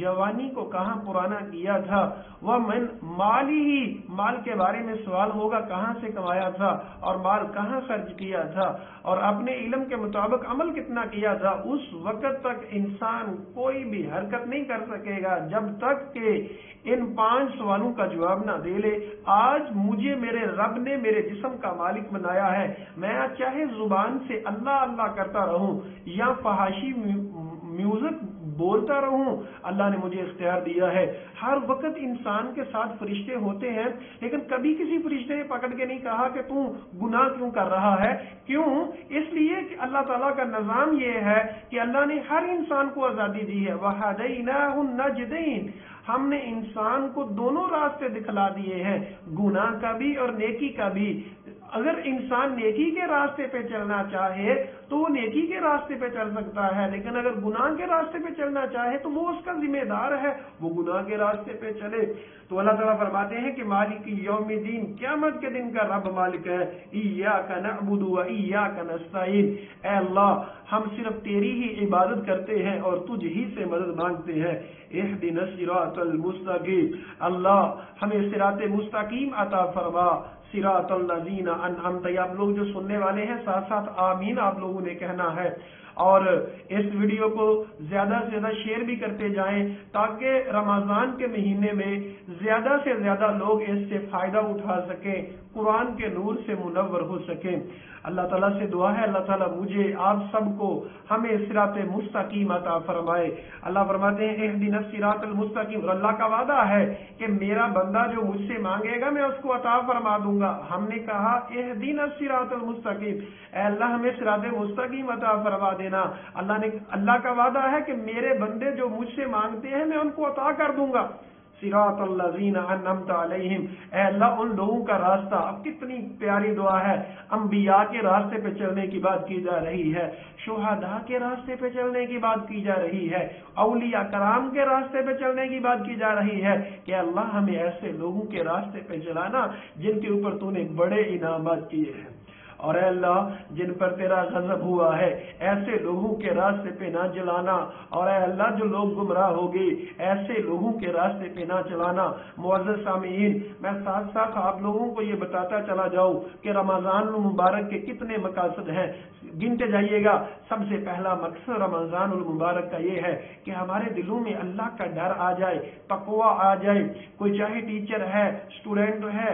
جوانی کو کہاں پرانا کیا تھا، ومن مالی، مال کے بارے میں سوال ہوگا کہاں سے کمایا تھا اور مال کہاں خرچ کیا تھا اور اپنے علم کے مطابق عمل کتنا کیا تھا، اس وقت تک انسان کوئی بھی حرکت نہیں کر سکے گا جب تک کہ ان 5 سوالوں کا جواب نہ دے لے۔ آج مجھے میرے رب نے میرے جسم کا مالک بنایا ہے، میں چاہے زبان سے اللہ اللہ کرتا رہوں یا فحاشی میوزک بولتا رہوں، اللہ نے مجھے اختیار دیا ہے۔ ہر وقت انسان کے ساتھ فرشتے ہوتے ہیں، لیکن کبھی کسی فرشتے نے پکڑ کے نہیں کہا کہ تو گناہ کیوں کر رہا ہے۔ کیوں؟ اس لیے کہ اللہ تعالیٰ کا نظام یہ ہے کہ اللہ نے ہر انسان کو آزادی دی ہے، وَهَدَيْنَاهُ النَّجْدَيْنِ، ہم نے انسان کو دونوں راستے دکھلا دیے ہیں، گناہ کا بھی اور نیکی کا بھی۔ اگر انسان نیکی کے راستے پہ چلنا چاہے تو وہ نیکی کے راستے پہ چل سکتا ہے، لیکن اگر گناہ کے راستے پہ چلنا چاہے تو وہ اس کا ذمہ دار ہے، وہ گناہ کے راستے پہ چلے۔ تو اللہ تعالیٰ فرماتے ہیں کہ مالک یوم الدین، قیامت کے دن کا رب مالک ہے، ایاک نعبد و ایاک نستعین، اے اللہ ہم صرف تیری ہی عبادت کرتے ہیں اور تجھ ہی سے مدد مانگتے ہیں۔ اہدنا الصراط المستقیم، اللہ ہمیں صراط مستقیم عطا فرما، صراط الذین انعمت، آپ لوگ جو سننے والے ہیں ساتھ ساتھ آمین آپ لوگوں نے کہنا ہے، اور اس ویڈیو کو زیادہ سے زیادہ شیئر بھی کرتے جائیں تاکہ رمضان کے مہینے میں زیادہ سے زیادہ لوگ اس سے فائدہ اٹھا سکیں، قرآن کے نور سے منور ہو سکیں۔ اللہ تعالیٰ سے دعا ہے اللہ تعالیٰ مجھے آپ سب کو ہمیں صراط مستقیم عطا فرمائے۔ اللہ فرماتے ہیں اہدنا الصراط المستقیم، اور اللہ کا وعدہ ہے کہ میرا بندہ جو مجھ سے مانگے گا میں اس کو عطا فرما دوں گا۔ ہم نے کہا اہدنا الصراط المستقیم، اے اللہ ہمیں صراط مستقیم عطا فرما دینا۔ اللہ کا وعدہ ہے کہ میرے بندے جو مجھ سے مانگتے ہیں میں ان کو عطا کر دوں گا۔ صراط الذین انعمت علیہم، اے اللہ ان لوگوں کا راستہ، اب کتنی پیاری دعا ہے، انبیاء کے راستے پہ چلنے کی بات کی جا رہی ہے، شہداء کے راستے پہ چلنے کی بات کی جا رہی ہے، اولیاء کرام کے راستے پہ چلنے کی بات کی جا رہی ہے کہ اللہ ہمیں ایسے لوگوں کے راستے پہ چلانا جن کے اوپر تو نے بڑے انعامات کیے ہیں، اور اے اللہ جن پر تیرا غضب ہوا ہے ایسے لوگوں کے راستے پہ نہ چلانا، اور اے اللہ جو لوگ گمراہ ہو گئے ایسے لوگوں کے راستے پہ نہ چلانا۔ معزز سامعین، میں ساتھ ساتھ آپ لوگوں کو یہ بتاتا چلا جاؤں کہ رمضان المبارک کے کتنے مقاصد ہیں، گنتے جائیے گا۔ سب سے پہلا مقصد رمضان المبارک کا یہ ہے کہ ہمارے دلوں میں اللہ کا ڈر آ جائے، تقوی آ جائے۔ کوئی چاہے ٹیچر ہے، اسٹوڈنٹ ہے،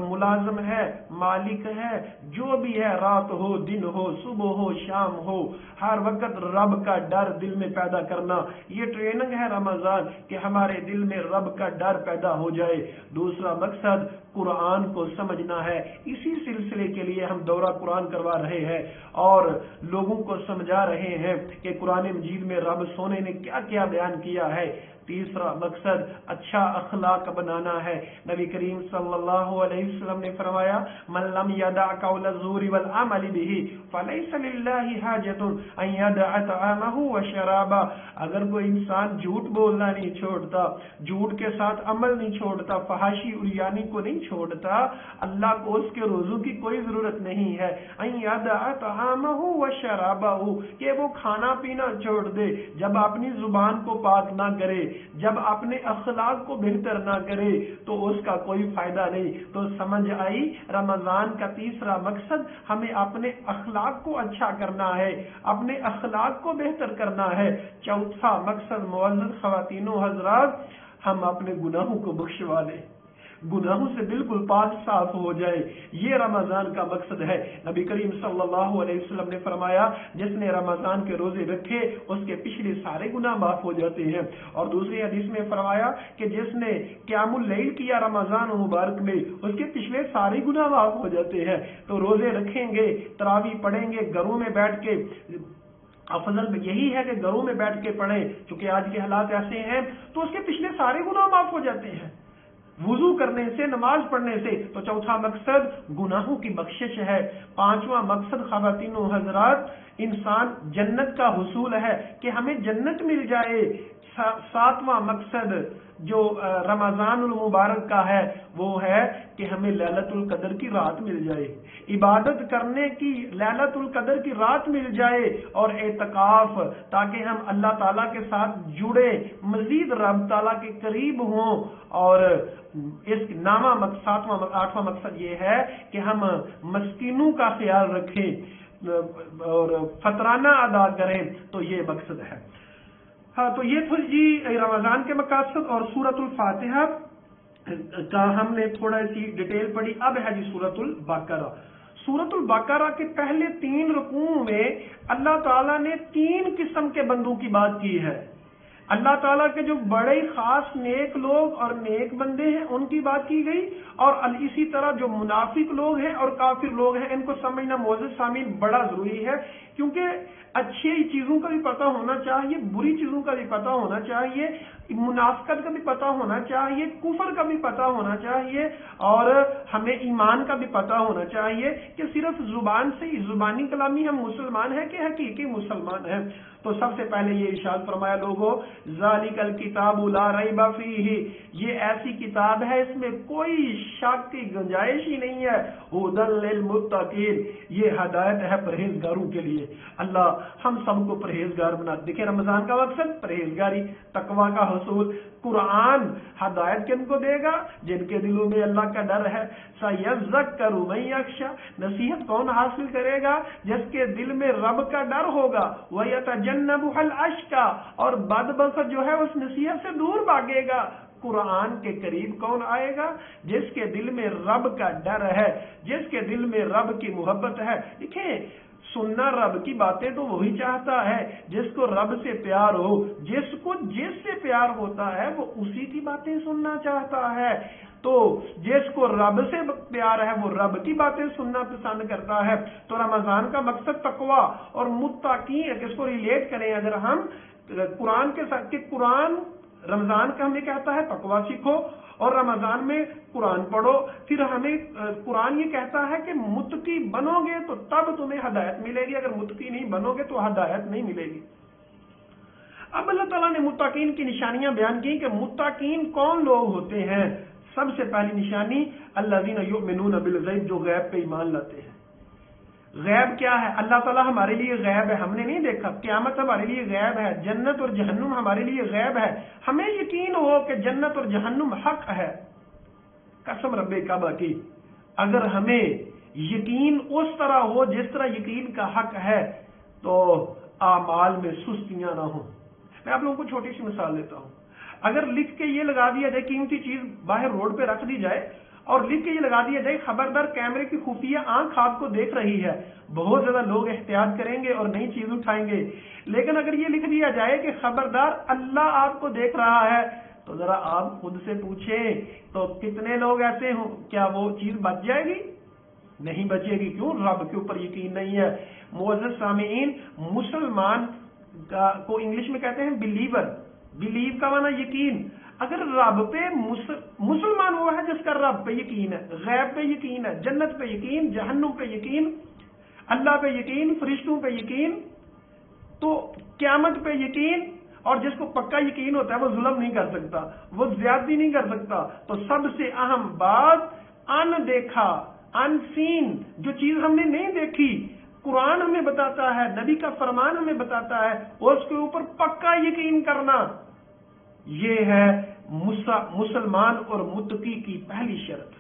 ملازم ہے، مالک ہے، جو بھی ہے، رات ہو دن ہو صبح ہو شام ہو، ہر وقت رب کا ڈر دل میں پیدا کرنا، یہ ٹریننگ ہے رمضان کہ ہمارے دل میں رب کا ڈر پیدا ہو جائے۔ دوسرا مقصد قرآن کو سمجھنا ہے، اسی سلسلے کے لیے ہم دورہ قرآن کروا رہے ہیں اور لوگوں کو سمجھا رہے ہیں کہ قرآن مجید میں رب سونے نے کیا کیا بیان کیا ہے۔ تیسرا مقصد اچھا اخلاق بنانا ہے۔ نبی کریم صلی اللہ علیہ وسلم نے فرمایا من لم يدع قول الزور والعمل به فليس لله حاجة ان يدع طعامه وشرابه، اگر کوئی انسان جھوٹ بولنا نہیں چھوڑتا، جھوٹ کے ساتھ عمل نہیں چھوڑتا، فحاشی عریانی کو نہیں چھوڑتا، اللہ کو اس کے روزوں کی کوئی ضرورت نہیں ہے۔ ان يدع طعامه وشرابه، کہ وہ کھانا پینا چھوڑ دے، جب اپنی زبان کو پاک نہ کرے، جب اپنے اخلاق کو بہتر نہ کرے تو اس کا کوئی فائدہ نہیں۔ تو سمجھ آئی رمضان کا تیسرا مقصد ہمیں اپنے اخلاق کو اچھا کرنا ہے، اپنے اخلاق کو بہتر کرنا ہے۔ چوتھا مقصد معزز خواتین و حضرات، ہم اپنے گناہوں کو بخشوا لیں، گناہوں سے بالکل پاک صاف ہو جائے، یہ رمضان کا مقصد ہے۔ نبی کریم صلی اللہ علیہ وسلم نے فرمایا جس نے رمضان کے روزے رکھے اس کے پچھلے سارے گناہ معاف ہو جاتے ہیں، اور دوسری حدیث میں فرمایا کہ جس نے قیام اللیل کیا رمضان مبارک میں اس کے پچھلے سارے گناہ معاف ہو جاتے ہیں۔ تو روزے رکھیں گے، تراویح پڑھیں گے گھروں میں بیٹھ کے، افضل یہی ہے کہ گھروں میں بیٹھ کے پڑھیں چونکہ آج کے حالات ایسے ہیں، تو اس کے پچھلے سارے گناہ معاف ہو جاتے ہیں وضو کرنے سے، نماز پڑھنے سے۔ تو چوتھا مقصد گناہوں کی بخشش ہے۔ پانچواں مقصد خواتین و حضرات انسان جنت کا حصول ہے کہ ہمیں جنت مل جائے۔ ساتواں مقصد جو رمضان المبارک کا ہے وہ ہے کہ ہمیں لیلۃ القدر کی رات مل جائے، عبادت کرنے کی لیلۃ القدر کی رات مل جائے، اور اعتکاف، تاکہ ہم اللہ تعالیٰ کے ساتھ جڑے، مزید رب تعالیٰ کے قریب ہوں۔ اور اس آٹھواں مقصد یہ ہے کہ ہم مسکینوں کا خیال رکھیں اور فطرانہ ادا کریں، تو یہ مقصد ہے۔ ہاں، تو یہ تھا جی رمضان کے مقاصد، اور سورۃ الفاتحہ کا ہم نے تھوڑا سی ڈیٹیل پڑھی۔ اب ہے جی سورۃ البقرہ۔ سورۃ البقرہ کے پہلے 3 رکوعوں میں اللہ تعالیٰ نے 3 قسم کے بندوں کی بات کی ہے۔ اللہ تعالیٰ کے جو بڑے خاص نیک لوگ اور نیک بندے ہیں ان کی بات کی گئی، اور اسی طرح جو منافق لوگ ہیں اور کافر لوگ ہیں ان کو سمجھنا معزز سامعین بڑا ضروری ہے، کیونکہ اچھی چیزوں کا بھی پتہ ہونا چاہیے، بری چیزوں کا بھی پتہ ہونا چاہیے، منافقت کا بھی پتہ ہونا چاہیے، کفر کا بھی پتہ ہونا چاہیے، اور ہمیں ایمان کا بھی پتہ ہونا چاہیے کہ صرف زبان سے ہی زبانی کلامی ہم مسلمان ہیں کہ حقیقی مسلمان ہیں۔ تو سب سے پہلے یہ ارشاد فرمایا لوگو ذالک الکتاب لا ریب فیہ، یہ ایسی کتاب ہے اس میں کوئی شک کی گنجائش ہی نہیں ہے، ھدی للمتقین، یہ ہدایت ہے پرہیزگاروں کے لیے۔ اللہ ہم سب کو پرہیزگار بنا۔ دیکھیں رمضان کا مقصد پرہیزگاری، تقوی کا حصول۔ قرآن ہدایت کن کو دے گا؟ جن کے دلوں میں اللہ کا ڈر ہے۔ سیذکر من یخشی، نصیحت کون حاصل کرے گا؟ جس کے دل میں رب کا ڈر ہوگا۔ ویتجنبها الاشقی، اور بدبخت جو ہے اس نصیحت سے دور بھاگے گا۔ قرآن کے قریب کون آئے گا؟ جس کے دل میں رب کا ڈر ہے، جس کے دل میں رب کی محبت ہے۔ دیکھیں سننا رب کی باتیں تو وہی چاہتا ہے جس کو رب سے پیار ہو، جس کو جس سے پیار ہوتا ہے وہ اسی کی باتیں سننا چاہتا ہے۔ تو جس کو رب سے پیار ہے وہ رب کی باتیں سننا پسند کرتا ہے۔ تو رمضان کا مقصد تقوی اور متقین ہے۔ کس کو ریلیٹ کریں اگر ہم قرآن کے ساتھ، کہ قرآن رمضان کا ہمیں کہتا ہے تقوی سیکھو، اور رمضان میں قرآن پڑھو، پھر ہمیں قرآن یہ کہتا ہے کہ متقی بنو گے تو تب تمہیں ہدایت ملے گی، اگر متقی نہیں بنو گے تو ہدایت نہیں ملے گی۔ اب اللہ تعالیٰ نے متقین کی نشانیاں بیان کی کہ متقین کون لوگ ہوتے ہیں۔ سب سے پہلی نشانی الذین یؤمنون بالغیب، جو غیب پہ ایمان لاتے ہیں۔ غیب کیا ہے؟ اللہ تعالیٰ ہمارے لیے غیب ہے، ہم نے نہیں دیکھا۔ قیامت ہمارے لیے غیب ہے، جنت اور جہنم ہمارے لیے غیب ہے۔ ہمیں یقین ہو کہ جنت اور جہنم حق ہے، قسم رب کعبہ کی۔ اگر ہمیں یقین اس طرح ہو جس طرح یقین کا حق ہے تو اعمال میں سستیاں نہ ہوں۔ میں آپ لوگوں کو چھوٹی سی مثال دیتا ہوں۔ اگر لکھ کے یہ لگا دیا جائے قیمتی چیز باہر روڈ پہ رکھ دی جائے اور لکھ کے یہ لگا دیا جائے خبردار کیمرے کی خفیہ آنکھ آپ کو دیکھ رہی ہے، بہت زیادہ لوگ احتیاط کریں گے اور نئی چیز اٹھائیں گے۔ لیکن اگر یہ لکھ دیا جائے کہ خبردار اللہ آپ کو دیکھ رہا ہے، تو ذرا آپ خود سے پوچھیں تو کتنے لوگ ایسے ہوں، کیا وہ چیز بچ جائے گی؟ نہیں بچے گی۔ کیوں؟ رب کے اوپر یقین نہیں ہے۔ معزز سامعین، مسلمان کو انگلش میں کہتے ہیں بلیور۔ بلیو کا معنی یقین۔ اگر رب پہ مسلمان وہ ہے جس کا رب پہ یقین ہے، غیب پہ یقین ہے، جنت پہ یقین، جہنم پہ یقین، اللہ پہ یقین، فرشتوں پہ یقین، تو قیامت پہ یقین، اور جس کو پکا یقین ہوتا ہے وہ ظلم نہیں کر سکتا، وہ زیادتی نہیں کر سکتا۔ تو سب سے اہم بات ان دیکھا، ان سین، جو چیز ہم نے نہیں دیکھی، قرآن ہمیں بتاتا ہے، نبی کا فرمان ہمیں بتاتا ہے، اس کے اوپر پکا یقین کرنا، یہ ہے مسلمان اور متقی کی پہلی شرط۔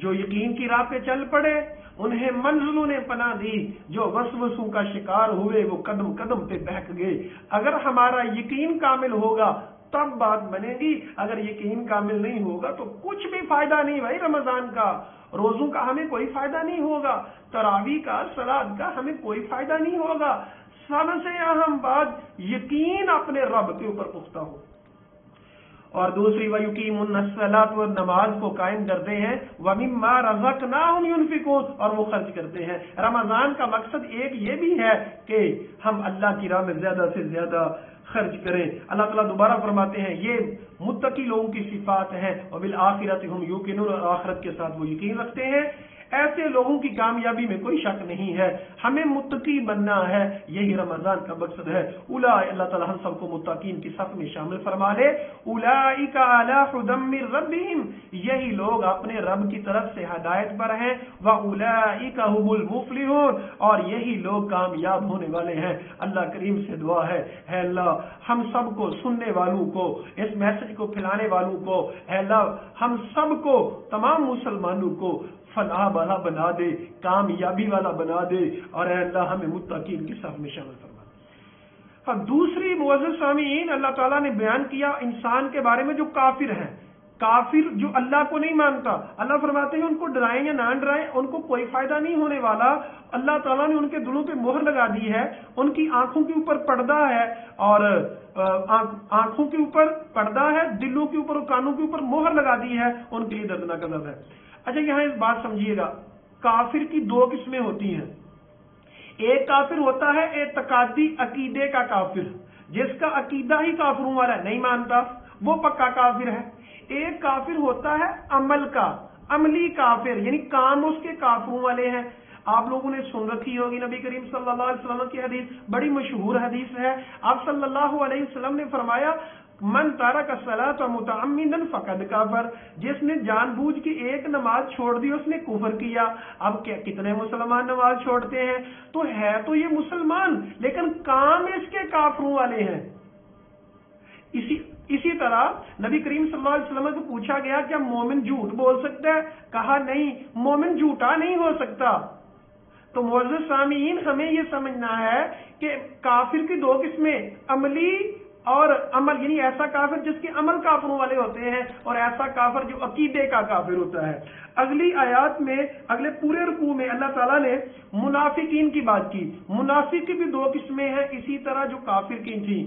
جو یقین کی راہ پہ چل پڑے انہیں منزلوں نے پناہ دی، جو وسوسوں کا شکار ہوئے وہ قدم قدم پہ بہک گئے۔ اگر ہمارا یقین کامل ہوگا تب بات بنے گی، اگر یقین کامل نہیں ہوگا تو کچھ بھی فائدہ نہیں۔ بھائی رمضان کا، روزوں کا ہمیں کوئی فائدہ نہیں ہوگا، تراویح کا، صلات کا ہمیں کوئی فائدہ نہیں ہوگا۔ سب سے اہم بات یقین اپنے رب کے اوپر پختہ ہو۔ اور دوسری وَيُقِيمُونَ الصَّلَاةَ، وہ نماز کو قائم کرتے ہیں، وَمِمَّا رَزَقْنَاهُمْ يُنْفِقُونَ، اور وہ خرچ کرتے ہیں۔ رمضان کا مقصد ایک یہ بھی ہے کہ ہم اللہ کی راہ میں زیادہ سے زیادہ خرچ کریں۔ اللہ تعالیٰ دوبارہ فرماتے ہیں یہ متقی لوگوں کی صفات ہیں، وَبِالْآخِرَةِ هُمْ يُوقِنُونَ، اور آخرت کے ساتھ وہ یقین رکھتے ہیں۔ ایسے لوگوں کی کامیابی میں کوئی شک نہیں ہے. ہمیں متقی بننا ہے, یہی رمضان کا مقصد ہے. اللہ تعالیٰ ہم سب کو متقین کی صف میں شامل فرما لے. اولئک علی ھدی من ربہم, یہی لوگ اپنے رب کی طرف سے ہدایت پر ہیں. واولئک ھم المفلحون, اور یہی لوگ کامیاب ہونے والے ہیں. اللہ کریم سے دعا ہے, اے اللہ ہم سب کو, سننے والوں کو, اس میسج کو پھیلانے والوں کو, اے اللہ ہم سب کو, تمام مسلمانوں کو فلاح والا بنا دے, کامیابی والا بنا دے, اور اے اللہ ہمیں متقین کی صف میں شامل فرما دے. اب دوسری معزز سامعین, اللہ تعالیٰ نے بیان کیا انسان کے بارے میں جو کافر ہیں. کافر جو اللہ کو نہیں مانتا, اللہ فرماتے ہیں ان کو ڈرائیں یا نہ ڈرائیں ان کو کوئی فائدہ نہیں ہونے والا. اللہ تعالیٰ نے ان کے دلوں پہ مہر لگا دی ہے, ان کی آنکھوں کے اوپر پردہ ہے, اور آنکھوں کے اوپر پردہ ہے, دلوں کے اوپر اور کانوں کے اوپر مہر لگا دی ہے, ان کے لیے دردناک عذاب ہے. اچھا یہاں اس بات سمجھیے گا, کافر کی دو قسمیں ہوتی ہیں. ایک کافر ہوتا ہے اعتقادی عقیدے کا کافر, جس کا عقیدہ ہی کافروں والا ہے, نہیں مانتا, وہ پکا کافر ہے. ایک کافر ہوتا ہے عمل کا, عملی کافر, یعنی کام اس کے کافروں والے ہیں. آپ لوگوں نے سن رکھی ہوگی نبی کریم صلی اللہ علیہ وسلم کی حدیث, بڑی مشہور حدیث ہے. آپ صلی اللہ علیہ وسلم نے فرمایا من ترک الصلاۃ متعمدا فقد کفر, جس نے جان بوجھ کے ایک نماز چھوڑ دی اس نے کفر کیا. اب کتنے مسلمان نماز چھوڑتے ہیں, تو ہے تو یہ مسلمان لیکن کام اس کے کافروں والے ہیں. اسی طرح نبی کریم صلی اللہ علیہ وسلم کو پوچھا گیا کیا مومن جھوٹ بول سکتا ہے, کہا نہیں, مومن جھوٹا نہیں ہو سکتا. تو معزز سامعین ہمیں یہ سمجھنا ہے کہ کافر کی دو قسمیں, عملی اور عمل, یعنی ایسا کافر جس کے عمل کافروں والے ہوتے ہیں, اور ایسا کافر جو عقیدے کا کافر ہوتا ہے. اگلی آیات میں, اگلے پورے رکوع میں اللہ تعالیٰ نے منافقین کی بات کی. منافق کی بھی دو قسمیں ہیں, اسی طرح جو کافر کی تھی.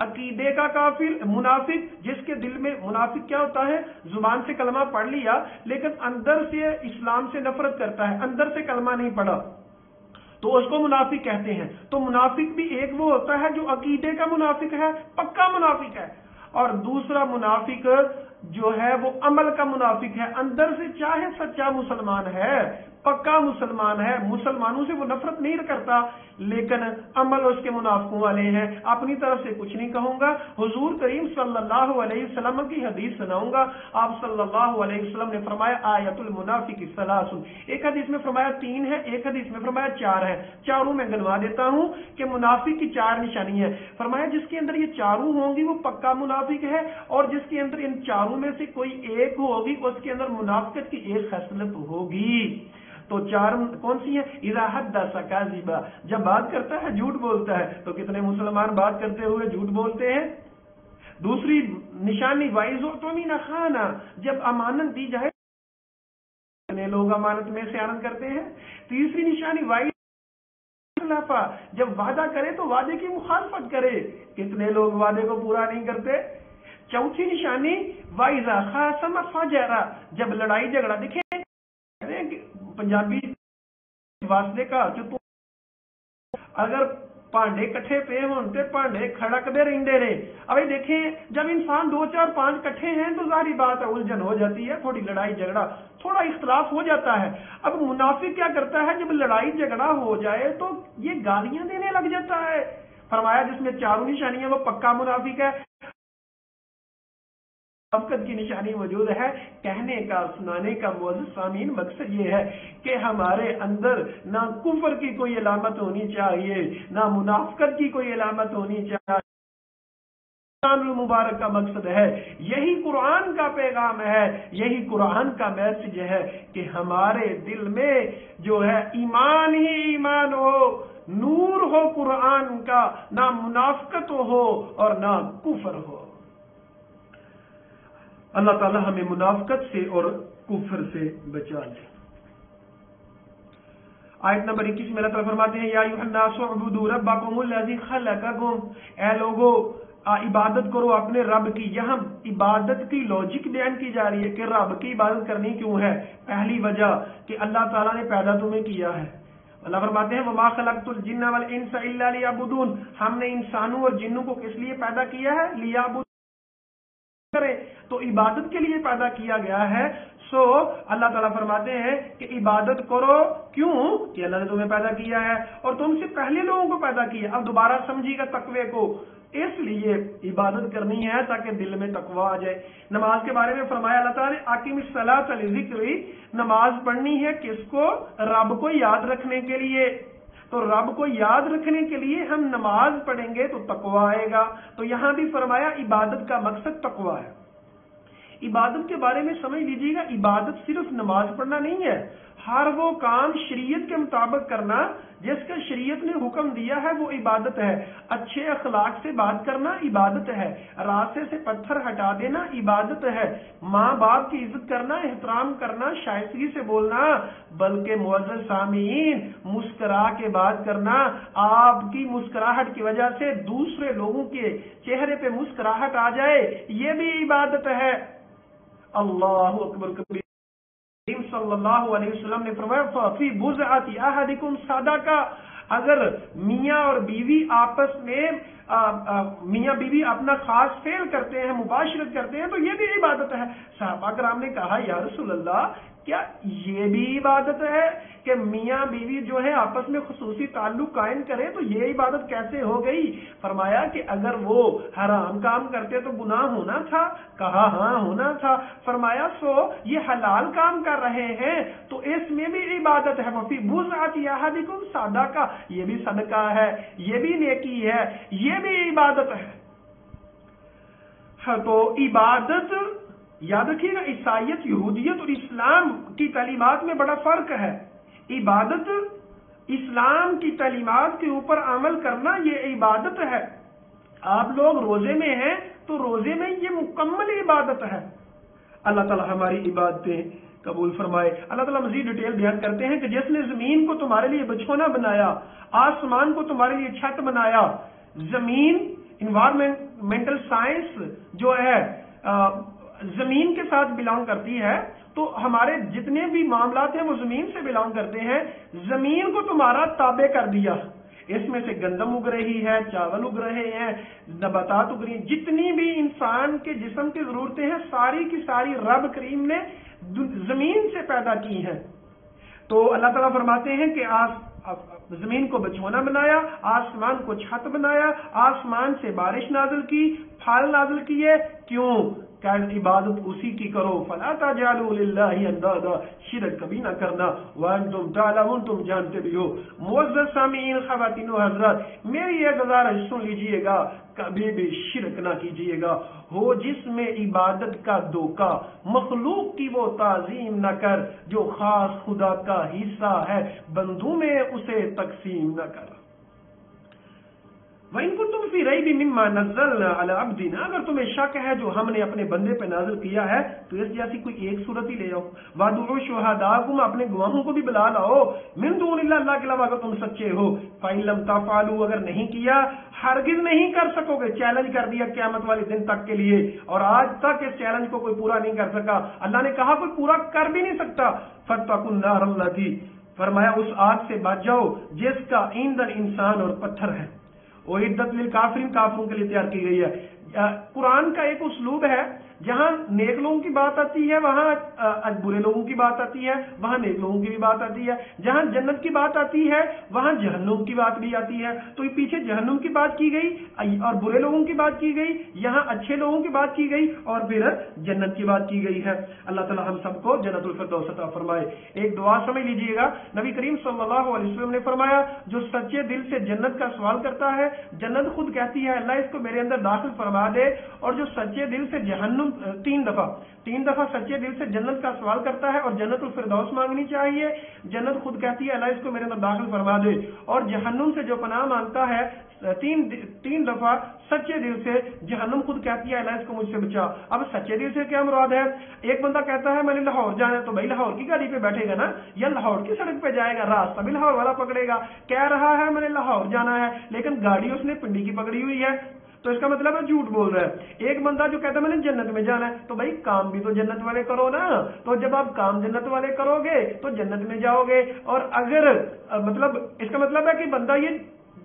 عقیدے کا کافر, منافق جس کے دل میں, منافق کیا ہوتا ہے, زبان سے کلمہ پڑھ لیا لیکن اندر سے اسلام سے نفرت کرتا ہے, اندر سے کلمہ نہیں پڑھا, تو اس کو منافق کہتے ہیں. تو منافق بھی ایک وہ ہوتا ہے جو عقیدے کا منافق ہے, پکا منافق ہے, اور دوسرا منافق جو ہے وہ عمل کا منافق ہے. اندر سے چاہے سچا مسلمان ہے, پکا مسلمان ہے, مسلمانوں سے وہ نفرت نہیں کرتا, لیکن عمل اس کے منافقوں والے ہیں. اپنی طرف سے کچھ نہیں کہوں گا, حضور کریم صلی اللہ علیہ وسلم کی حدیث سناؤں گا. آپ صلی اللہ علیہ وسلم نے فرمایا آیت المنافق ثلاث, ایک حدیث میں فرمایا 3 ہے, ایک حدیث میں فرمایا 4 ہے. چاروں میں گنوا دیتا ہوں کہ منافق کی 4 نشانی ہے. فرمایا جس کے اندر یہ چاروں ہوں گی وہ پکا منافق ہے, اور جس کے اندر ان چاروں میں سے کوئی ایک ہوگی اس کے اندر منافقت کی ایک خصلت ہوگی. تو 4 کون سی ہیں؟ اذا حدث کاذبا, جب بات کرتا ہے جھوٹ بولتا ہے. تو کتنے مسلمان بات کرتے ہوئے جھوٹ بولتے ہیں. دوسری نشانی وَإِذَا اؤْتُمِنَ خَانَ, جب امانت دی جائے کتنے لوگ امانت میں خیانت کرتے ہیں. تیسری نشانی وَإِذَا خَلَفَ, جب وعدہ کرے تو وعدے کی مخالفت کرے, کتنے لوگ وعدے کو پورا نہیں کرتے. چوتھی نشانی وَإِذَا خَاصَمَ فَجَرَ, جب لڑائی جھگڑا, دیکھیں پنجابی واسطے کا جو تو اگر پانڈے کٹھے پہ ہوتے پانڈے کھڑک دے رہندے رہے. ابھی دیکھیں جب انسان 2 4 5 کٹھے ہیں تو ظاہری بات ہے الجھن ہو جاتی ہے, تھوڑی لڑائی جھگڑا, تھوڑا اختلاف ہو جاتا ہے. اب منافق کیا کرتا ہے, جب لڑائی جھگڑا ہو جائے تو یہ گالیاں دینے لگ جاتا ہے. فرمایا جس میں 4 نشانیاں وہ پکا منافق ہے. منافقت کی نشانی موجود ہے. کہنے کا, سنانے کا معزز سامعین مقصد یہ ہے کہ ہمارے اندر نہ کفر کی کوئی علامت ہونی چاہیے, نہ منافقت کی کوئی علامت ہونی چاہیے. المبارک کا مقصد ہے, یہی قرآن کا پیغام ہے, یہی قرآن کا میسج ہے کہ ہمارے دل میں جو ہے ایمان ہی ایمان ہو, نور ہو قرآن کا, نہ منافقت ہو اور نہ کفر ہو. اللہ تعالی ہمیں منافقت سے اور کفر سے بچا لے. آیت نمبر 21 میں اللہ تعالیٰ فرماتے ہیں یا ایھا الناس اعبدوا ربکم الذی خلقکم, اے لوگو عبادت کرو اپنے رب کی. یہاں عبادت کی لاجک بیان کی جا رہی ہے کہ رب کی عبادت کرنی کیوں ہے. پہلی وجہ کہ اللہ تعالیٰ نے پیدا تمہیں کیا ہے. اللہ فرماتے ہیں وما خلقت الجن والانس الا لیعبدون, ہم نے انسانوں اور جنوں کو کس لیے پیدا کیا ہے, لیعبدون کرے, تو عبادت کے لیے پیدا کیا گیا ہے. سو اللہ تعالیٰ فرماتے ہیں کہ عبادت کرو، کیوں کہ اللہ نے تمہیں پیدا کیا ہے اور تم سے پہلے لوگوں کو پیدا کیا. اب دوبارہ سمجھیے گا تقوی کو، اس لیے عبادت کرنی ہے تاکہ دل میں تقوی آ جائے. نماز کے بارے میں فرمایا اللہ تعالیٰ نے اقیم الصلاۃ لذکری، نماز پڑھنی ہے کس کو؟ رب کو یاد رکھنے کے لیے. تو رب کو یاد رکھنے کے لیے ہم نماز پڑھیں گے تو تقوی آئے گا. تو یہاں بھی فرمایا عبادت کا مقصد تقوی ہے. عبادت کے بارے میں سمجھ لیجیے گا، عبادت صرف نماز پڑھنا نہیں ہے، ہر وہ کام شریعت کے مطابق کرنا جس کا شریعت نے حکم دیا ہے وہ عبادت ہے. اچھے اخلاق سے بات کرنا عبادت ہے، راستے سے پتھر ہٹا دینا عبادت ہے، ماں باپ کی عزت کرنا، احترام کرنا، شائستگی سے بولنا، بلکہ معزز سامعین مسکرا کے بات کرنا، آپ کی مسکراہٹ کی وجہ سے دوسرے لوگوں کے چہرے پہ مسکراہٹ آ جائے، یہ بھی عبادت ہے. اللہ اکبر کبیر. صلی اللہ علیہ وسلم نے فرمایا فی بضعۃ احدکم صدقہ، اگر میاں اور بیوی آپس میں میاں بیوی اپنا خاص فعل کرتے ہیں، مباشرت کرتے ہیں تو یہ بھی عبادت ہے. صحابہ کرام نے کہا یا رسول اللہ کیا یہ بھی عبادت ہے کہ میاں بیوی جو ہے آپس میں خصوصی تعلق قائم کریں تو یہ عبادت کیسے ہو گئی؟ فرمایا کہ اگر وہ حرام کام کرتے تو گناہ ہونا تھا. کہا ہاں ہونا تھا. فرمایا سو یہ حلال کام کر رہے ہیں تو اس میں بھی عبادت ہے. وفی بضعۃ احدکم صدقہ، یہ بھی صدقہ ہے، یہ بھی نیکی ہے، یہ بھی عبادت ہے. تو عبادت یاد رکھیے گا، عیسائیت، یہودیت اور اسلام کی تعلیمات میں بڑا فرق ہے. عبادت اسلام کی تعلیمات کے اوپر عمل کرنا یہ عبادت ہے. آپ لوگ روزے میں ہیں تو روزے میں یہ مکمل عبادت ہے. اللہ تعالیٰ ہماری عبادتیں قبول فرمائے. اللہ تعالیٰ مزید ڈیٹیل بیان کرتے ہیں کہ جس نے زمین کو تمہارے لیے بچھونا بنایا، آسمان کو تمہارے لیے چھت بنایا. زمین انوائرمنٹل سائنس جو ہے زمین کے ساتھ بلانگ کرتی ہے، تو ہمارے جتنے بھی معاملات ہیں وہ زمین سے بلانگ کرتے ہیں. زمین کو تمہارا تابع کر دیا، اس میں سے گندم اگ رہی ہے، چاول اگ رہے ہیں، نباتات اگ رہی ہیں، جتنی بھی انسان کے جسم کی ضرورتیں ہیں ساری کی ساری رب کریم نے زمین سے پیدا کی ہیں. تو اللہ تعالیٰ فرماتے ہیں کہ زمین کو بچھونا بنایا، آسمان کو چھت بنایا، آسمان سے بارش نازل کی، پھل نازل کیے. کیوں کہ عبادت اسی کی کرو. فلا تجعلوا للہ اندادا، شرک کبھی نہ کرنا. وانتم تعلمون، تم جانتے بھی ہو. معزز سامعین، خواتین و حضرات، میری یہ گزارش سن لیجئے گا، کبھی بھی شرک نہ کیجئے گا. ہو جس میں عبادت کا دھوکہ، مخلوق کی وہ تعظیم نہ کر جو خاص خدا کا حصہ ہے، بندوں میں اسے تقسیم نہ کر. وَإِن كُنتُمْ فِي رَيْبٍ مِّمَّا نَزَّلْنَا عَلَىٰ عَبْدِنَا، اگر تمہیں شک ہے جو ہم نے اپنے بندے پہ نازل کیا ہے تو اس جیسی کوئی ایک صورت ہی لے آؤ. وَادْعُوا شُهَدَاءَكُمْ، اپنے گواہوں کو بھی بلا لاؤ. مِن دُونِ اللَّهِ، اللہ کے علاوہ اگر تم سچے ہو. فَإِن لَّمْ تَفْعَلُوا، اگر نہیں کیا، ہرگز نہیں کر سکو گے. چیلنج کر دیا قیامت والے دن تک کے لیے، اور آج تک اس چیلنج کو کوئی پورا نہیں کر سکا. اللہ نے کہا کوئی پورا کر بھی نہیں سکتا. فَاتَّقُوا النَّارَ الَّتِي، فرمایا اس آگ سے بچ جاؤ جس کا ایندھن انسان اور پتھر ہے. وہ عدت للکافرین، کافروں کے لیے تیار کی گئی ہے. قرآن کا ایک اسلوب ہے، جہاں نیک لوگوں کی بات آتی ہے وہاں برے لوگوں کی بات آتی ہے، وہاں نیک لوگوں کی بھی بات آتی ہے. جہاں جنت کی بات آتی ہے وہاں جہنم کی بات بھی آتی ہے. تو یہ پیچھے جہنم کی بات کی گئی اور برے لوگوں کی بات کی گئی، یہاں اچھے لوگوں کی بات کی گئی اور پھر جنت کی بات کی گئی ہے. اللہ تعالی ہم سب کو جنت الفردوس عطا فرمائے. ایک دعا سمجھ لیجئے گا، نبی کریم صلی اللہ علیہ وسلم نے فرمایا جو سچے دل سے جنت کا سوال کرتا ہے، جنت خود کہتی ہے اللہ اس کو میرے اندر داخل فرما دے. اور جو سچے دل سے جہنم تین دفعہ سچے دل سے جنت کا سوال کرتا ہے اور جنت الفردوس مانگنی چاہیے. جنت خود کہتی ہے اللہ اس کو میرے اندر داخل فرما دے. اور جہنم سے جو پناہ مانگتا ہے تین دفعہ سچے دل سے، جہنم خود کہتی ہے اللہ اس کو مجھ سے بچا. اب سچے دل سے کیا مراد ہے؟ ایک بندہ کہتا ہے میں نے لاہور جانا ہے، تو بھائی لاہور کی گاڑی پہ بیٹھے گا نا، یا لاہور کی سڑک پہ جائے گا، راستہ بھی لاہور والا پکڑے گا. کہہ رہا ہے میں نے لاہور جانا ہے لیکن گاڑی اس نے پنڈی کی پکڑی ہوئی ہے، تو اس کا مطلب ہے جھوٹ بول رہا ہے. ایک بندہ جو کہتا ہے میں نے جنت میں جانا ہے، تو بھائی کام بھی تو جنت والے کرو نا. تو جب آپ کام جنت والے کرو گے تو جنت میں جاؤ گے. اور اگر اس کا مطلب ہے کہ بندہ یہ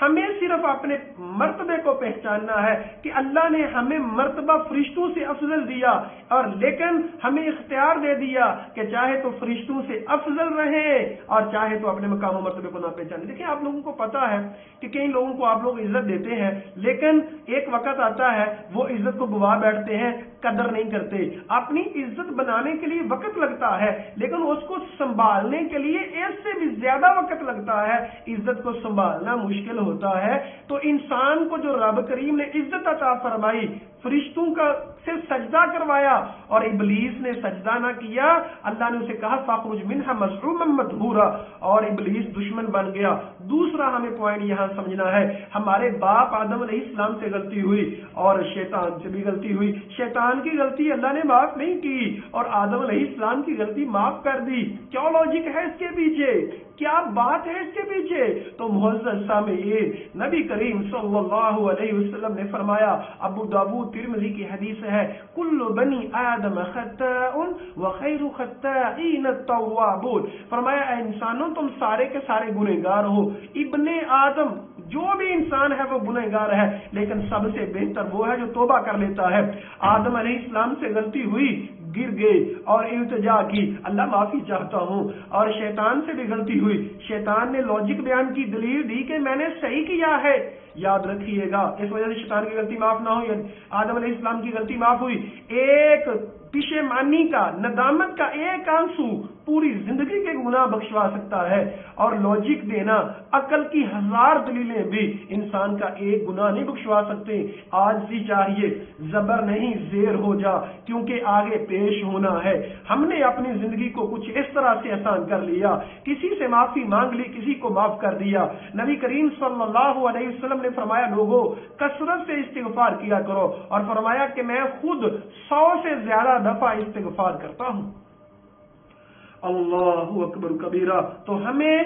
ہمیں صرف اپنے مرتبے کو پہچاننا ہے کہ اللہ نے ہمیں مرتبہ فرشتوں سے افضل دیا، اور لیکن ہمیں اختیار دے دیا کہ چاہے تو فرشتوں سے افضل رہے اور چاہے تو اپنے مقام و مرتبے کو نہ پہچانے۔ دیکھیں آپ لوگوں کو پتا ہے کہ کئی لوگوں کو آپ لوگ عزت دیتے ہیں، لیکن ایک وقت آتا ہے وہ عزت کو گوا بیٹھتے ہیں، قدر نہیں کرتے۔ اپنی عزت بنانے کے لیے وقت لگتا ہے، لیکن اس کو سنبھالنے کے لیے اس سے بھی زیادہ وقت لگتا ہے۔ عزت کو سنبھالنا مشکل ہوتا ہے، تو انسان کو جو رب کریم نے عزت عطا فرمائی، فرشتوں کا سے سجدہ کروایا اور ابلیس نے سجدہ نہ کیا، اللہ نے اسے کہا فاخرج منها مذءوما مدحورا، اور ابلیس دشمن بن گیا۔ دوسرا ہمیں پوائنٹ یہاں سمجھنا ہے، ہمارے باپ آدم علیہ السلام سے غلطی ہوئی اور شیطان سے بھی غلطی ہوئی۔ شیطان کی غلطی اللہ نے معاف نہیں کی اور آدم علیہ السلام کی غلطی معاف کر دی۔ کیا لاجک ہے اس کے پیچھے؟ کیا بات ہے اس کے پیچھے؟ تو معزز سامعین، نبی کریم صلی اللہ علیہ وسلم نے فرمایا، ابو داؤد ترمذی کی حدیث ہے، کل بنی آدم خطاء وخیر خطائین التوابون، فرمایا اے انسانوں تم سارے کے سارے گنہگار ہو، ابن آدم جو بھی انسان ہے وہ گنہگار ہے، لیکن سب سے بہتر وہ ہے جو توبہ کر لیتا ہے۔ آدم علیہ السلام سے غلطی ہوئی، گر گئے اور التجا کی، اللہ معافی چاہتا ہوں، اور شیطان سے بھی غلطی ہوئی، شیطان نے لاجک بیان کی، دلیل دی کہ میں نے صحیح کیا ہے، یاد رکھیے گا، اس وجہ سے شیطان کی غلطی معاف نہ ہوئی، آدم علیہ السلام کی غلطی معاف ہوئی۔ ایک پشیمانی کا، ندامت کا ایک آنسو پوری زندگی کے گناہ بخشوا سکتا ہے، اور لاجک دینا، عقل کی ہزار دلیلیں بھی انسان کا ایک گناہ نہیں بخشوا سکتے۔ آج بھی چاہیے زبر نہیں زیر ہو جا، کیونکہ آگے پیش ہونا ہے۔ ہم نے اپنی زندگی کو کچھ اس طرح سے آسان کر لیا، کسی سے معافی مانگ لی، کسی کو معاف کر دیا۔ نبی کریم صلی اللہ علیہ وسلم نے فرمایا لوگوں کثرت سے استغفار کیا کرو، اور فرمایا کہ میں خود 100 سے زیادہ دفعہ استغفار کرتا ہوں۔ اللہ اکبر کبیرہ۔ تو ہمیں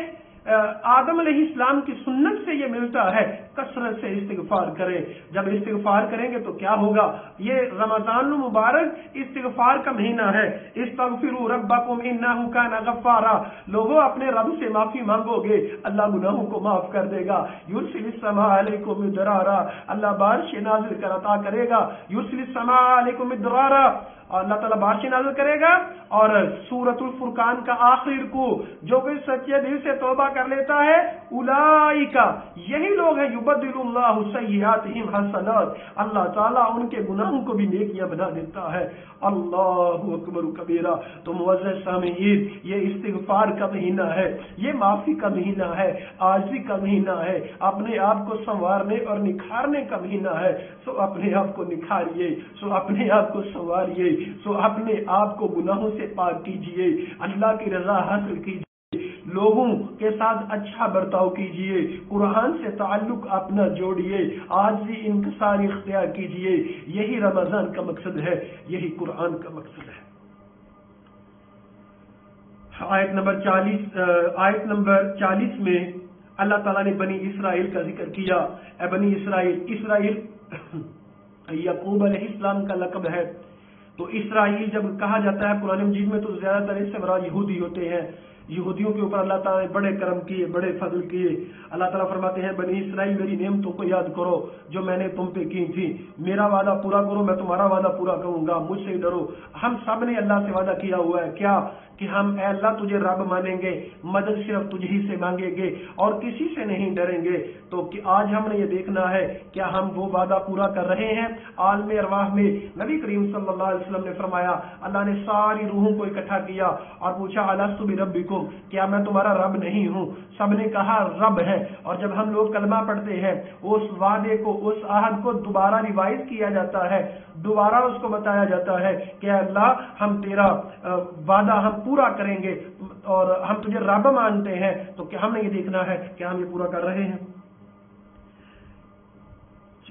آدم علیہ السلام کی سنت سے یہ ملتا ہے، کثرت سے استغفار کریں۔ جب استغفار کریں گے تو کیا ہوگا؟ یہ رمضان المبارک استغفار کا مہینہ ہے۔ استغفروا ربکم انہ کان غفارا، لوگوں اپنے رب سے معافی مانگو گے، اللہ گناہوں کو معاف کر دے گا۔ یرسل السماء علیکم مدرارا، اللہ بارش نازل کر عطا کرے گا۔ یرسل السماء علیکم مدرارا، اور اللہ تعالیٰ بارش نازل کرے گا۔ اور سورۃ الفرقان کا آخر کو جو بھی سچے دل سے توبہ کر لیتا ہے، اولئک، یہی لوگ ہیں، یبدل اللہ سیئاتہم حسنات، اللہ تعالیٰ ان کے گناہوں کو بھی نیکیاں بنا دیتا ہے۔ اللہ اکبر کبیرہ۔ تو معزز سامعین، یہ استغفار کا مہینہ ہے، یہ معافی کا مہینہ ہے، عاجزی کا مہینہ ہے، اپنے آپ کو سنوارنے اور نکھارنے کا مہینہ ہے۔ سو اپنے آپ کو نکھاریے، سو اپنے آپ کو سنواریے، سو اپنے آپ کو گناہوں سے پاک کیجئے، اللہ کی رضا حاصل کیجئے، لوگوں کے ساتھ اچھا برتاؤ کیجئے، قرآن سے تعلق اپنا جوڑیے، آج بھی انکسار اختیار کیجئے۔ یہی رمضان کا مقصد ہے، یہی قرآن کا مقصد ہے۔ آیت نمبر 40 میں اللہ تعالیٰ نے بنی اسرائیل کا ذکر کیا۔ اے بنی اسرائیل یعقوب علیہ السلام کا لقب ہے، تو اسرائیل جب کہا جاتا ہے قرآن مجید میں تو زیادہ تر اس سے مراد یہودی ہوتے ہیں۔ یہودیوں کے اوپر اللہ تعالیٰ نے بڑے کرم کیے، بڑے فضل کیے۔ اللہ تعالیٰ فرماتے ہیں بنی اسرائیل میری نعمتوں کو یاد کرو جو میں نے تم پہ کی تھی، میرا وعدہ پورا کرو، میں تمہارا وعدہ پورا کروں گا، مجھ سے ڈرو۔ ہم سب نے اللہ سے وعدہ کیا ہوا ہے کیا کہ ہم اے اللہ تجھے رب مانیں گے، مدد صرف تجھ ہی سے مانگیں گے اور کسی سے نہیں ڈریں گے۔ تو آج ہم نے یہ دیکھنا ہے کیا ہم وہ وعدہ پورا کر رہے ہیں۔ عالم ارواح میں نبی کریم صلی اللہ علیہ وسلم نے فرمایا، اللہ نے ساری روحوں کو اکٹھا کیا اور پوچھا الست بربکم، کیا میں تمہارا رب نہیں ہوں؟ سب نے کہا رب ہے۔ اور جب ہم لوگ کلمہ پڑھتے ہیں اس وعدے کو، اس عہد کو دوبارہ ریوائز کیا جاتا ہے، دوبارہ اس کو بتایا جاتا ہے کہ اللہ ہم تیرا وعدہ ہم پورا کریں گے اور ہم تجھے رب مانتے ہیں۔ تو کیا ہم نے یہ دیکھنا ہے کہ ہم یہ پورا کر رہے ہیں۔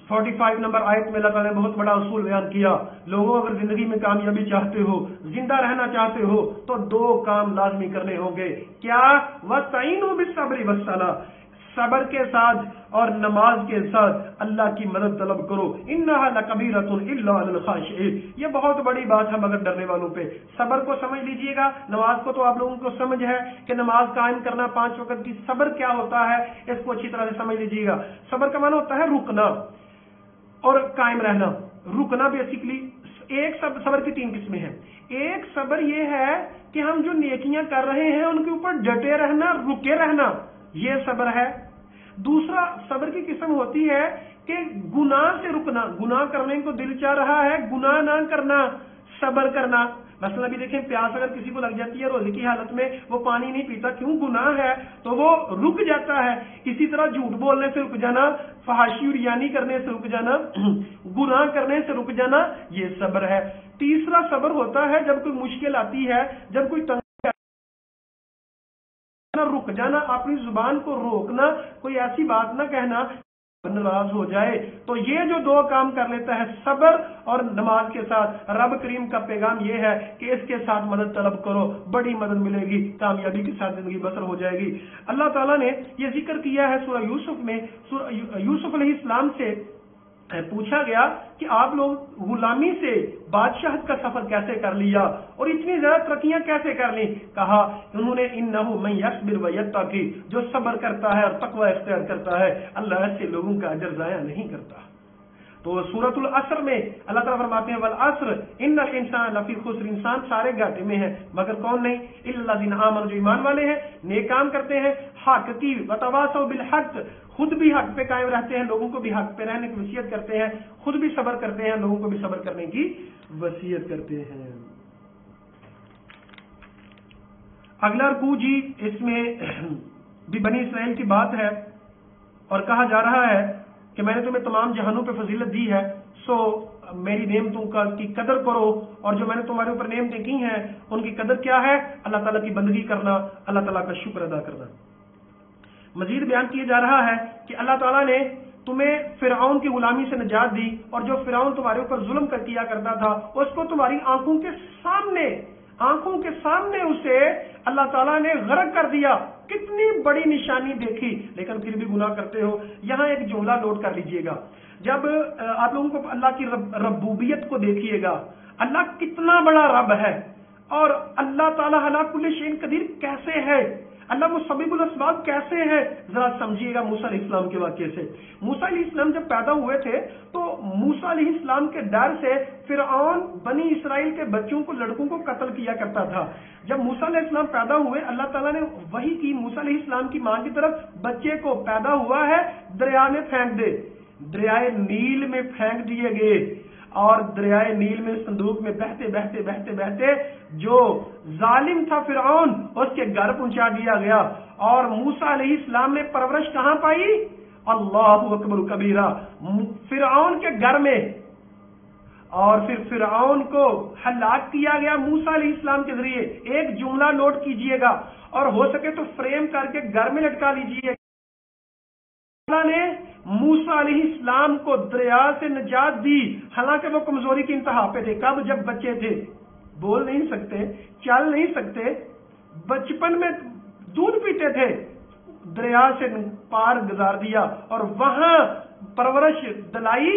45 نمبر آیت میں اللہ تعالیٰ نے بہت بڑا اصول بیان کیا، لوگوں اگر زندگی میں کامیابی چاہتے ہو، زندہ رہنا چاہتے ہو تو 2 کام لازمی کرنے ہوں گے۔ کیا؟ وَاسْتَعِینُوا بِالصَّبْرِ وَالصَّلَاةِ، صبر کے ساتھ اور نماز کے ساتھ اللہ کی مدد طلب کرو. انہا لکبیرۃ الا علی الخاشعین. یہ بہت بڑی بات ہے مگر ڈرنے والوں پہ. صبر کو سمجھ لیجئے گا. نماز کو تو آپ لوگوں کو سمجھ ہے کہ نماز قائم کرنا 5 وقت کی. صبر کیا ہوتا ہے اس کو اچھی طرح سے سمجھ لیجئے گا. صبر کا معنی ہوتا ہے رکنا اور قائم رہنا. رکنا بیسیکلی ایک صبر کی 3 قسمیں ہیں. ایک صبر یہ ہے کہ ہم جو نیکیاں کر رہے ہیں ان کے اوپر ڈٹے رہنا، رکے رہنا، یہ صبر ہے. دوسرا صبر کی قسم ہوتی ہے کہ گناہ سے رکنا، گناہ کرنے کو دل چاہ رہا ہے، گناہ نہ کرنا، صبر کرنا. مثلا ابھی دیکھیں پیاس اگر کسی کو لگ جاتی ہے روزے کی حالت میں، وہ پانی نہیں پیتا، کیوں؟ گناہ ہے تو وہ رک جاتا ہے. اسی طرح جھوٹ بولنے سے رک جانا، فحاشی اور یانی کرنے سے رک جانا، گناہ کرنے سے رک جانا، یہ صبر ہے. تیسرا صبر ہوتا ہے جب کوئی مشکل آتی ہے، جب کوئی رک جانا، اپنی زبان کو روکنا، کوئی ایسی بات نہ کہنا ناراض ہو جائے. تو یہ جو 2 کام کر لیتا ہے صبر اور نماز کے ساتھ، رب کریم کا پیغام یہ ہے کہ اس کے ساتھ مدد طلب کرو، بڑی مدد ملے گی، کامیابی کے ساتھ زندگی بسر ہو جائے گی. اللہ تعالیٰ نے یہ ذکر کیا ہے سورہ یوسف میں. سورہ یوسف علیہ السلام سے پوچھا گیا کہ آپ لوگ غلامی سے بادشاہت کا سفر کیسے کر لیا اور اتنی زیادہ ترقیاں کیسے کر لی. کہا انہوں نے انہو من یصبر ویتقی، جو صبر کرتا ہے اور تقوی اختیار کرتا ہے اللہ ایسے لوگوں کا اجر ضائع نہیں کرتا. تو سورۃ العصر میں اللہ تعالیٰ فرماتے ہیں والعصر ان الانسان لفی خسر، انسان سارے گھاٹے میں ہے مگر کون نہیں؟ الا الذین آمنوا، جو ایمان والے ہیں، نیک کام کرتے ہیں، حق کی وتواصوا بالحق، خود بھی حق پہ قائم رہتے ہیں، لوگوں کو بھی حق پہ رہنے کی وصیت کرتے ہیں، خود بھی صبر کرتے ہیں، لوگوں کو بھی صبر کرنے کی وصیت کرتے ہیں. اگلا رکوع جی، اس میں بھی بنی اسرائیل کی بات ہے اور کہا جا رہا ہے کہ میں نے تمہیں تمام جہانوں پہ فضیلت دی ہے، سو میری نعمتوں کی قدر کرو، اور جو میں نے تمہارے اوپر نعمتیں کی ہیں ان کی قدر کیا ہے؟ اللہ تعالیٰ کی بندگی کرنا، اللہ تعالیٰ کا شکر ادا کرنا. مزید بیان کیا جا رہا ہے کہ اللہ تعالیٰ نے تمہیں فرعون کی غلامی سے نجات دی، اور جو فرعون تمہارے اوپر ظلم کیا کرتا تھا اس کو تمہاری آنکھوں کے سامنے اسے اللہ تعالیٰ نے غرق کر دیا. کتنی بڑی نشانی دیکھی لیکن پھر بھی گناہ کرتے ہو. یہاں ایک جملہ نوٹ کر لیجئے گا، جب آپ لوگوں کو اللہ کی ربوبیت کو دیکھیے گا، اللہ کتنا بڑا رب ہے، اور اللہ تعالیٰ علی کل شیء قدیر کیسے ہے، اللہ مسبب الاسباب کیسے ہے، ذرا سمجھیے گا موسیٰ علیہ السلام کے واقعے سے. موسیٰ علیہ السلام جب پیدا ہوئے تھے تو موسیٰ علیہ السلام کے ڈر سے فرعون بنی اسرائیل کے بچوں کو، لڑکوں کو قتل کیا کرتا تھا. جب موسیٰ علیہ السلام پیدا ہوئے اللہ تعالیٰ نے وحی کی موسیٰ علیہ السلام کی ماں کی طرف، بچے کو پیدا ہوا ہے دریا میں پھینک دے. دریائے نیل میں پھینک دیے گئے، اور دریائے نیل میں صندوق میں بہتے بہتے بہتے بہتے جو ظالم تھا فرعون اس کے گھر پہنچا دیا گیا. اور موسیٰ علیہ السلام نے پرورش کہاں پائی؟ اللہ اکبر کبیرہ، فرعون کے گھر میں. اور پھر فرعون کو ہلاک کیا گیا موسیٰ علیہ السلام کے ذریعے. ایک جملہ نوٹ کیجئے گا اور ہو سکے تو فریم کر کے گھر میں لٹکا لیجئے. اللہ نے موسیٰ علیہ السلام کو دریا سے نجات دی، حالانکہ وہ کمزوری کی انتہا پہ تھے. کب؟ جب بچے تھے، بول نہیں سکتے، چل نہیں سکتے، بچپن میں دودھ پیتے تھے، دریا سے پار گزار دیا اور وہاں پرورش دلائی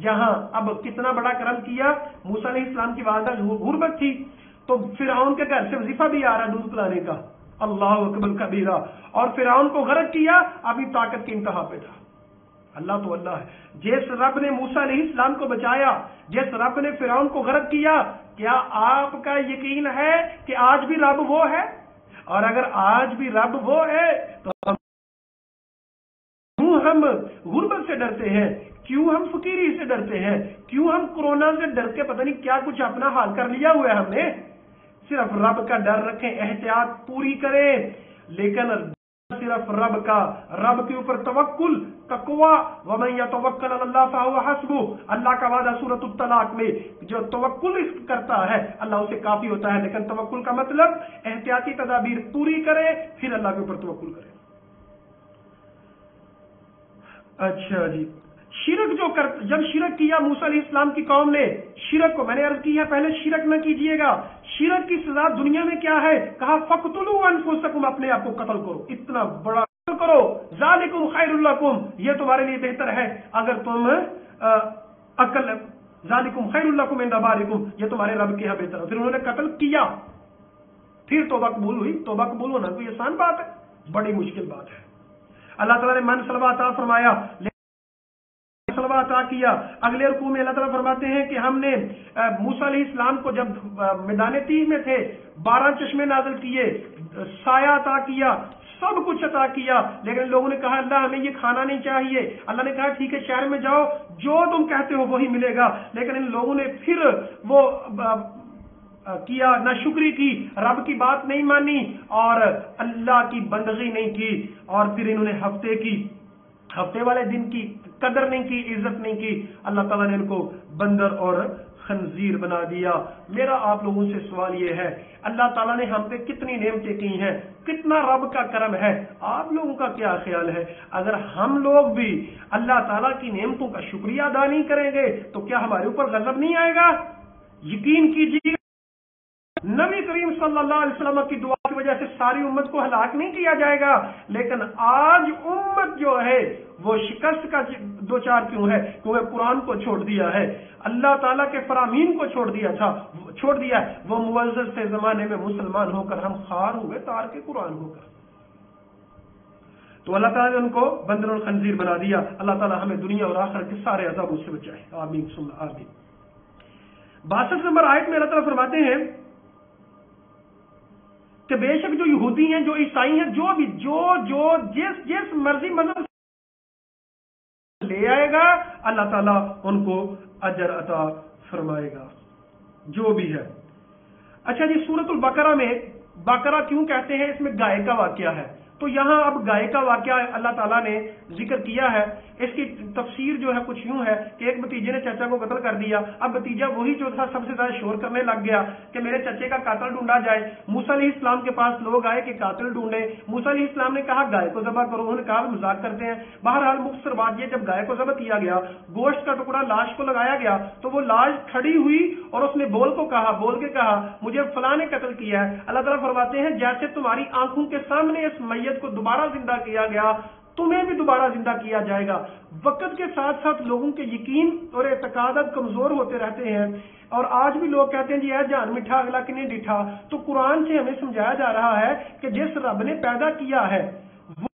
جہاں. اب کتنا بڑا کرم کیا. موسیٰ علیہ السلام کی والدہ غربت تھی تو فرعون کے گھر سے وظیفہ بھی آ رہا دودھ پلانے کا. اللہ اکبر کبیرہ. اور فرعون کو غرق کیا، اپنی طاقت کی انتہا پہ تھا. اللہ تو اللہ ہے. جس رب نے موسیٰ علیہ السلام کو بچایا، جس رب نے فرعون کو غرق کیا، کیا آپ کا یقین ہے کہ آج بھی رب وہ ہے؟ اور اگر آج بھی رب وہ ہے تو کیوں ہم غربت سے ڈرتے ہیں؟ کیوں ہم فقیری سے ڈرتے ہیں؟ کیوں ہم کورونا سے ڈر کے پتہ نہیں کیا کچھ اپنا حال کر لیا ہوا ہے ہم نے؟ صرف رب کا ڈر رکھیں، احتیاط پوری کریں، لیکن صرف رب کا، رب کے اوپر توکل، تقوی. وَمَن يَتَوَكَّلْ عَلَى اللَّهِ فَهُوَ حَسْبُهُ. اللہ کا وعدہ سورۃ الطلاق میں، جو توکل کرتا ہے اللہ اسے کافی ہوتا ہے. لیکن توکل کا مطلب احتیاطی تدابیر پوری کرے، پھر اللہ کے اوپر توکل کرے. اچھا جی، شرک جب شرک کیا موسیٰ علیہ السلام کی قوم نے، شرک کو میں نے عرض کی ہے پہلے، شرک نہ کیجئے گا. شرک کی سزا دنیا میں کیا ہے؟ کہا فَقْتُلُوا أَنفُسَكُمْ، اپنے آپ کو قتل کرو. اتنا بڑا کرو ذالکم خیر لکم، یہ تمہارے لیے بہتر ہے اگر تم عقل، ذالکم خیر لکم عند بارئکم، یہ تمہارے رب کے یہاں بہتر ہے۔ پھر انہوں نے قتل کیا، پھر توبہ قبول ہوئی۔ توبہ قبول ہونا کوئی آسان بات ہے؟ بڑی مشکل بات ہے۔ اللہ تعالیٰ نے من سلوہ عطا فرمایا، سلوہ عطا کیا۔ اگلے رکوع میں اللہ تعالیٰ فرماتے ہیں کہ ہم نے موسیٰ علیہ السلام کو جب میدان تیہ میں تھے 12 چشمے نازل کیے، سایہ عطا کیا، سب کچھ عطا کیا، لیکن لوگوں نے کہا اللہ ہمیں یہ کھانا نہیں چاہیے۔ اللہ نے کہا ٹھیک ہے شہر میں جاؤ، جو تم کہتے ہو وہی ملے گا، لیکن ان لوگوں نے پھر وہ کیا، نہ شکری کی، رب کی بات نہیں مانی اور اللہ کی بندگی نہیں کی، اور پھر انہوں نے ہفتے والے دن کی قدر نہیں کی، عزت نہیں کی، اللہ تعالیٰ نے ان کو بندر اور خنزیر بنا دیا۔ میرا آپ لوگوں سے سوال یہ ہے، اللہ تعالیٰ نے ہم پہ کتنی نعمتیں کی ہیں، کتنا رب کا کرم ہے، آپ لوگوں کا کیا خیال ہے؟ اگر ہم لوگ بھی اللہ تعالیٰ کی نعمتوں کا شکریہ ادا نہیں کریں گے تو کیا ہمارے اوپر غضب نہیں آئے گا؟ یقین کیجیے نبی کریم صلی اللہ علیہ وسلم کی دعا کی وجہ سے ساری امت کو ہلاک نہیں کیا جائے گا، لیکن آج امت جو ہے وہ شکست کا دوچار کیوں ہے؟ کیونکہ قرآن کو چھوڑ دیا ہے، اللہ تعالیٰ کے فرامین کو چھوڑ دیا ہے۔ وہ معزز سے زمانے میں مسلمان ہو کر ہم خار ہوئے تار کے قرآن ہو کر، تو اللہ تعالیٰ نے ان کو بندر اور خنزیر بنا دیا۔ اللہ تعالیٰ ہمیں دنیا اور آخرت کے سارے عذابوں سے بچائے، آمین ثم آمین۔ 62 نمبر آیت میں اللہ تعالیٰ فرماتے ہیں کہ بے شک جو یہودی ہیں، جو عیسائی ہیں، جو بھی جس مرضی مذہب لے آئے گا اللہ تعالیٰ ان کو اجر عطا فرمائے گا، جو بھی ہے۔ اچھا جی، سورۃ البقرہ میں بقرہ کیوں کہتے ہیں؟ اس میں گائے کا واقعہ ہے، تو یہاں اب گائے کا واقعہ اللہ تعالیٰ نے ذکر کیا ہے۔ اس کی تفسیر جو ہے کچھ یوں ہے کہ ایک بھتیجے نے چچا کو قتل کر دیا، اب بھتیجا وہی جو تھا سب سے زیادہ شور کرنے لگ گیا کہ میرے چچے کا قاتل ڈھونڈا جائے۔ موسیٰ علیہ السلام کے پاس لوگ آئے کہ قاتل ڈھونڈے، موسیٰ علیہ السلام نے کہا گائے کو ذبح کرو، انہوں نے کہا مذاق کرتے ہیں۔ بہرحال مختصر بات یہ، جب گائے کو ذبح کیا گیا، گوشت کا ٹکڑا لاش کو لگایا گیا تو وہ لاش کھڑی ہوئی اور اس نے بول کے کہا مجھے فلاں نے قتل کیا ہے۔ اللہ تعالیٰ فرماتے ہیں جیسے تمہاری آنکھوں کے سامنے اس میت کو دوبارہ زندہ کیا گیا، تمہیں بھی دوبارہ زندہ کیا جائے گا۔ وقت کے ساتھ ساتھ لوگوں کے یقین اور اعتقادات کمزور ہوتے رہتے ہیں، اور آج بھی لوگ کہتے ہیں جی اے جان میٹھا اگلا کنے ڈٹھا۔ تو قرآن سے ہمیں سمجھایا جا رہا ہے کہ جس رب نے پیدا کیا ہے وہ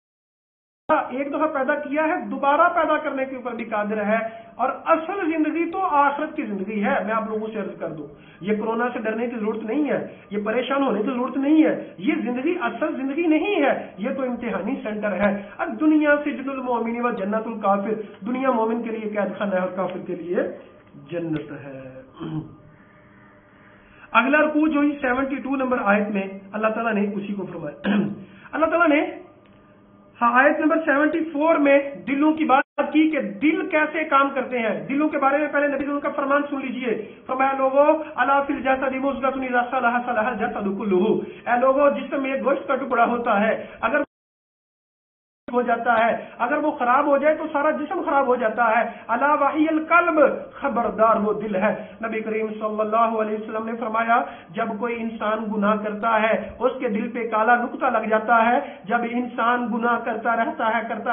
ایک دفعہ پیدا کیا ہے، دوبارہ پیدا کرنے کے اوپر بھی قادر ہے، اور اصل زندگی تو آخرت کی زندگی ہے۔ میں آپ لوگوں سے عرض کر دوں، یہ کورونا سے ڈرنے کی ضرورت نہیں ہے، یہ پریشان ہونے کی ضرورت نہیں ہے، یہ زندگی اصل زندگی نہیں ہے، یہ تو امتحانی سینٹر ہے۔ اب دنیا سے جن المؤمنین و جنت الکافر، دنیا مومن کے لیے قید خانہ ہے اور کافر کے لیے جنت ہے۔ اگلا رکوع جو 72 نمبر آیت میں اللہ تعالیٰ نے اسی کو فرمایا۔ اللہ تعالیٰ نے آیت نمبر 74 میں دلوں کی بات کی کہ دل کیسے کام کرتے ہیں۔ دلوں کے بارے میں پہلے نبی کا فرمان سن لیجئے، فرمایا لوگو الا فی الجسد مضغۃ اذا صلح صلح الجسد کلہ، اے لوگو جسم میں گوشت کا ٹکڑا ہوتا ہے، اگر ہو جاتا ہے، اگر وہ خراب ہو جائے تو سارا جسم خراب ہو جاتا ہے۔ الا وحی القلب، خبردار وہ دل ہے۔ نبی کریم صلی اللہ علیہ وسلم نے فرمایا جب کوئی انسان گناہ کرتا ہے اس کے دل پہ کالا نقطہ لگ جاتا ہے، جب انسان گناہ کرتا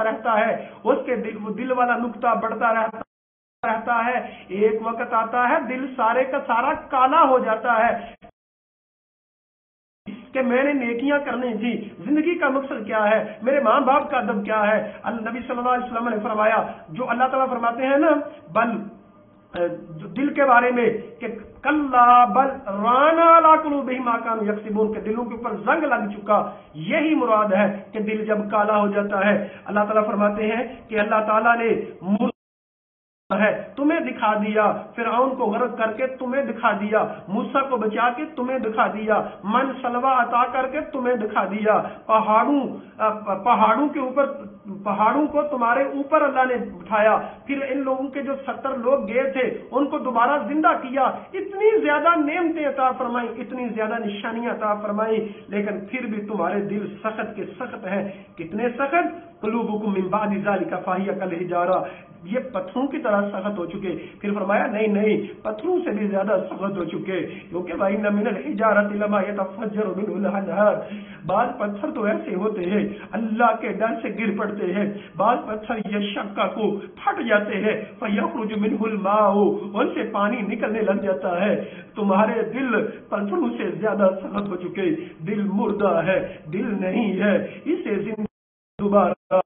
رہتا ہے اس کے دل والا نقطہ بڑھتا رہتا ہے، ایک وقت آتا ہے دل سارے کا سارا کالا ہو جاتا ہے کہ میں نے نیکیاں کرنی تھی، زندگی کا مقصد کیا ہے، میرے ماں باپ کا ادب کیا ہے۔ نبی صلی اللہ علیہ وسلم نے فرمایا، جو اللہ تعالیٰ فرماتے ہیں نا بل دل کے بارے میں کہ کلا بل رانا علی قلوبہم ما کانوا یکسبون، کہ دلوں کے اوپر زنگ لگ چکا، یہی مراد ہے کہ دل جب کالا ہو جاتا ہے۔ اللہ تعالیٰ فرماتے ہیں کہ اللہ تعالیٰ نے ہے تمہیں دکھا دیا، فرعون کو غرق کر کے تمہیں دکھا دیا، موسیٰ کو بچا کے تمہیں دکھا دیا، من سلوہ عطا کر کے تمہیں دکھا دیا، پہاڑوں کے اوپر، پہاڑوں کو تمہارے اوپر اللہ نے بٹھایا، پھر ان لوگوں کے جو 70 لوگ گئے تھے ان کو دوبارہ زندہ کیا، اتنی زیادہ نعمتیں عطا فرمائی، اتنی زیادہ نشانیاں عطا فرمائی، لیکن پھر بھی تمہارے دل سخت کے سخت ہیں۔ کتنے سخت؟ قلوبکم من بعد ذلک فہی کالحجارہ، یہ پتھروں کی طرح سخت ہو چکے. پھر فرمایا نہیں نہیں, پتھروں سے بھی زیادہ سخت ہو چکے, کیونکہ وَإِنَّ مِنَ الْحِجَارَةِ لَمَا يَتَفَجَّرُ مِنْهُ الْأَنْهَارُ, بعض پتھر تو ایسے ہوتے ہیں اللہ کے ڈر سے گر پڑتے ہیں, بعض پتھر یشقق کو پھٹ جاتے ہیں, فَيَخْرُجُ مِنْهُ الْمَاءُ, ان سے پانی نکلنے لگ جاتا ہے. تمہارے دل پتھروں سے زیادہ سخت ہو چکے. دل مردہ ہے, دل نہیں ہے, اسے زندہ دوبارہ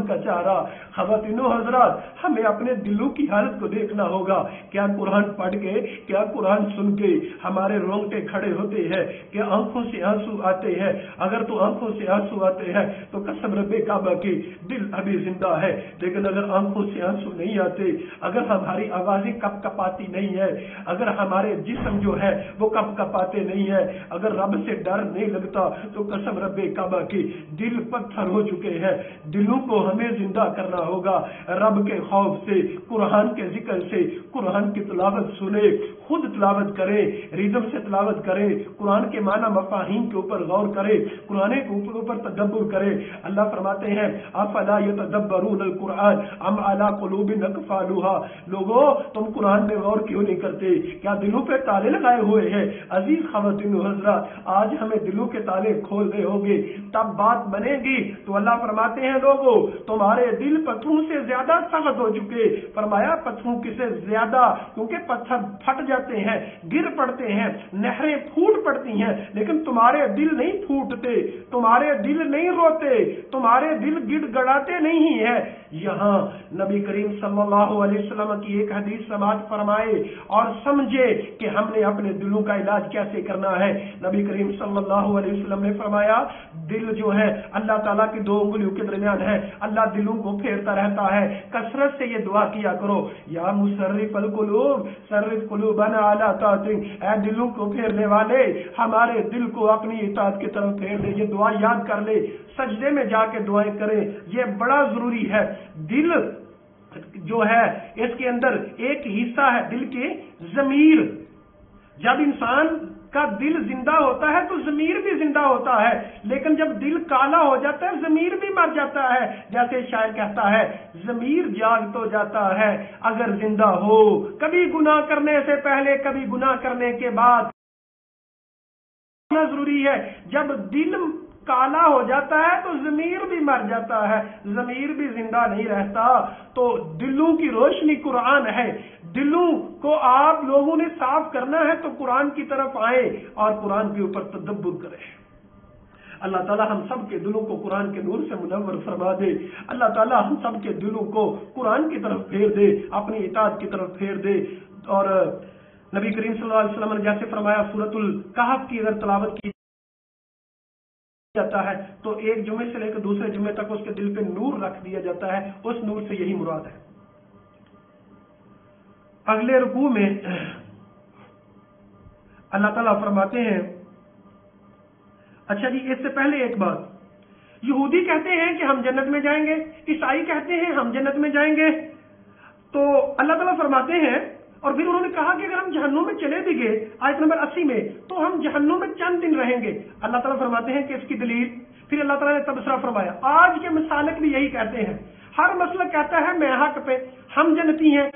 کا چارہ. خواتین و حضرات, ہمیں اپنے دلوں کی حالت کو دیکھنا ہوگا. کیا قرآن پڑھ کے, کیا قرآن سن کے ہمارے رونگٹے کھڑے ہوتے ہیں, کیا آنکھوں سے آنسو آتے ہیں؟ اگر تو آنکھوں سے آنسو آتے ہیں تو قسم رب کعبہ کی دل ابھی زندہ ہے. لیکن اگر آنکھوں سے آنسو نہیں آتے, اگر ہماری آوازیں کپ کپاتی نہیں ہے, اگر ہمارے جسم جو ہے وہ کپ کپاتے نہیں ہے, اگر رب سے ڈر نہیں لگتا, تو قسم رب کعبہ کی دل پتھر ہو چکے ہیں. دلوں کو ہمیں زندہ کرنا ہوگا. رب کے خوف سے, قرآن کے ذکر سے, قرآن کی تلاوت سنے, خود تلاوت کرے, ریدم سے تلاوت کرے, قرآن کے معنی مفاہیم کے اوپر غور کرے, قرآن کے اوپر تدبر کرے. اللہ فرماتے ہیں افلا یتدبرون القرآن ام علی قلوب اقفالها, لوگوں تم قرآن میں غور کیوں نہیں کرتے, کیا دلوں پہ تالے لگائے ہوئے ہیں؟ عزیز خواتین و حضرات, آج ہمیں دلوں کے تالے کھولنے ہوں گے, تب بات بنے گی. تو اللہ فرماتے ہیں لوگوں تمہارے دل پتھروں سے زیادہ سخت ہو چکے. فرمایا پتھروں کی سے زیادہ, کیونکہ پتھر پھٹ جاتے ہیں, گر پڑتے ہیں, نہریں پھوٹ پڑتی ہیں, لیکن تمہارے دل نہیں پھوٹتے, تمہارے دل نہیں روتے, تمہارے دل گڑ گڑاتے نہیں ہیں. یہاں نبی کریم صلی اللہ علیہ وسلم کی ایک حدیث سماعت فرمائے اور سمجھے کہ ہم نے اپنے دلوں کا علاج کیسے کرنا ہے. نبی کریم صلی اللہ علیہ وسلم نے فرمایا دل جو ہے اللہ تعالیٰ کی دو انگلیوں کے درمیان ہے, اللہ دلوں کو پھیرتا رہتا ہے. کثرت سے یہ دعا کیا کرو, یا مصرف القلوب صرف قلوبنا علی طاعتک, اے دلوں کو پھیرنے والے ہمارے دل کو اپنی اطاعت کی طرف پھیر دے. یہ دعا یاد کر لے, سجدے میں جا کے دعائیں کریں, یہ بڑا ضروری ہے. دل جو ہے اس کے اندر ایک حصہ ہے دل کے ضمیر. جب انسان کا دل زندہ ہوتا ہے تو ضمیر بھی زندہ ہوتا ہے, لیکن جب دل کالا ہو جاتا ہے ضمیر بھی مر جاتا ہے. جیسے شاعر کہتا ہے ضمیر جاگ تو جاتا ہے اگر زندہ ہو, کبھی گناہ کرنے سے پہلے کبھی گناہ کرنے کے بعد. ضروری ہے جب دل کالا ہو جاتا ہے تو ضمیر بھی مر جاتا ہے, ضمیر بھی زندہ نہیں رہتا. تو دلوں کی روشنی قرآن ہے. دلوں کو آپ لوگوں نے صاف کرنا ہے تو قرآن کی طرف آئے اور قرآن کے اوپر تدبر کریں. اللہ تعالیٰ ہم سب کے دلوں کو قرآن کے نور سے منور فرما دے. اللہ تعالیٰ ہم سب کے دلوں کو قرآن کی طرف پھیر دے, اپنی اطاعت کی طرف پھیر دے. اور نبی کریم صلی اللہ علیہ وسلم نے جیسے فرمایا سورۃ الکہف کی اگر تلاوت کی جاتا ہے تو ایک جمعے سے لے کر دوسرے جمعے تک اس کے دل پہ نور رکھ دیا جاتا ہے. اس نور سے یہی مراد ہے. اگلے رکوع میں اللہ تعالیٰ فرماتے ہیں, اچھا جی اس سے پہلے ایک بات, یہودی کہتے ہیں کہ ہم جنت میں جائیں گے, عیسائی کہتے ہیں ہم جنت میں جائیں گے. تو اللہ تعالیٰ فرماتے ہیں, اور پھر انہوں نے کہا کہ اگر ہم جہنم میں چلے بھی گئے, آیت نمبر 80 میں, تو ہم جہنم میں چند دن رہیں گے. اللہ تعالیٰ فرماتے ہیں کہ اس کی دلیل, پھر اللہ تعالیٰ نے تبصرہ فرمایا. آج کے مسالک بھی یہی کہتے ہیں, ہر مسلک کہتا ہے میں حق پہ, ہم جنتی ہیں.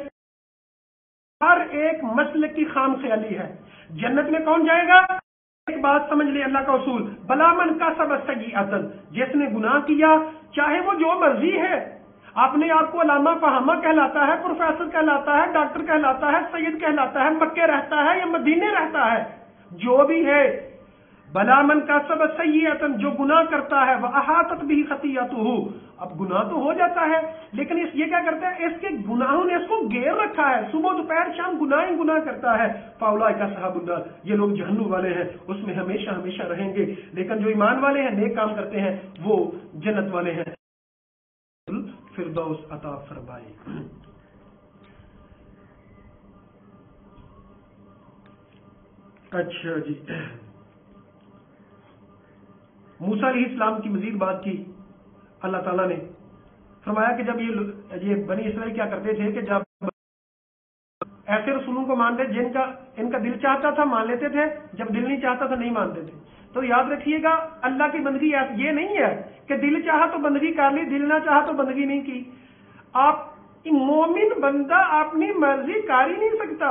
ہر ایک مسلک کی خام خیالی ہے. جنت میں کون جائے گا؟ ایک بات سمجھ لے اللہ کا اصول, بلا من کسب سیئۃ, جس نے گناہ کیا چاہے وہ جو مرضی ہے, اپنے آپ کو علامہ فہامہ کہلاتا ہے, پروفیسر کہلاتا ہے, ڈاکٹر کہلاتا ہے, سید کہلاتا ہے, مکے رہتا ہے یا مدینے رہتا ہے, جو بھی ہے, بلا من کسب سیئۃ, جو گناہ کرتا ہے, وَأَحَاطَتْ بِهِ خَطِیئَتُهُ, اب گناہ تو ہو جاتا ہے لیکن یہ کیا کرتا ہے, اس کے گناہوں نے اس کو گھیر رکھا ہے, صبح دوپہر شام گناہ ہی گناہ کرتا ہے. فَأُولَٰئِکَ أَصْحَابُ النَّارِ, یہ لوگ جہنم والے ہیں, اس میں ہمیشہ ہمیشہ رہیں گے. لیکن جو ایمان والے ہیں, نیک کام کرتے ہیں, وہ جنت والے ہیں. فردوس عطا فرمائے. اچھا جی, موسیٰ علیہ السلام کی مزید بات کی. اللہ تعالیٰ نے فرمایا کہ جب یہ بنی اسرائیل کیا کرتے تھے کہ جب ایسے رسولوں کو مانتے جن کا ان کا دل چاہتا تھا مان لیتے تھے, جب دل نہیں چاہتا تھا نہیں مانتے تھے. تو یاد رکھیے گا اللہ کی بندگی یہ نہیں ہے کہ دل چاہا تو بندگی کر لی, دل نہ چاہا تو بندگی نہیں کی. آپ مومن بندہ اپنی مرضی کر ہی نہیں سکتا.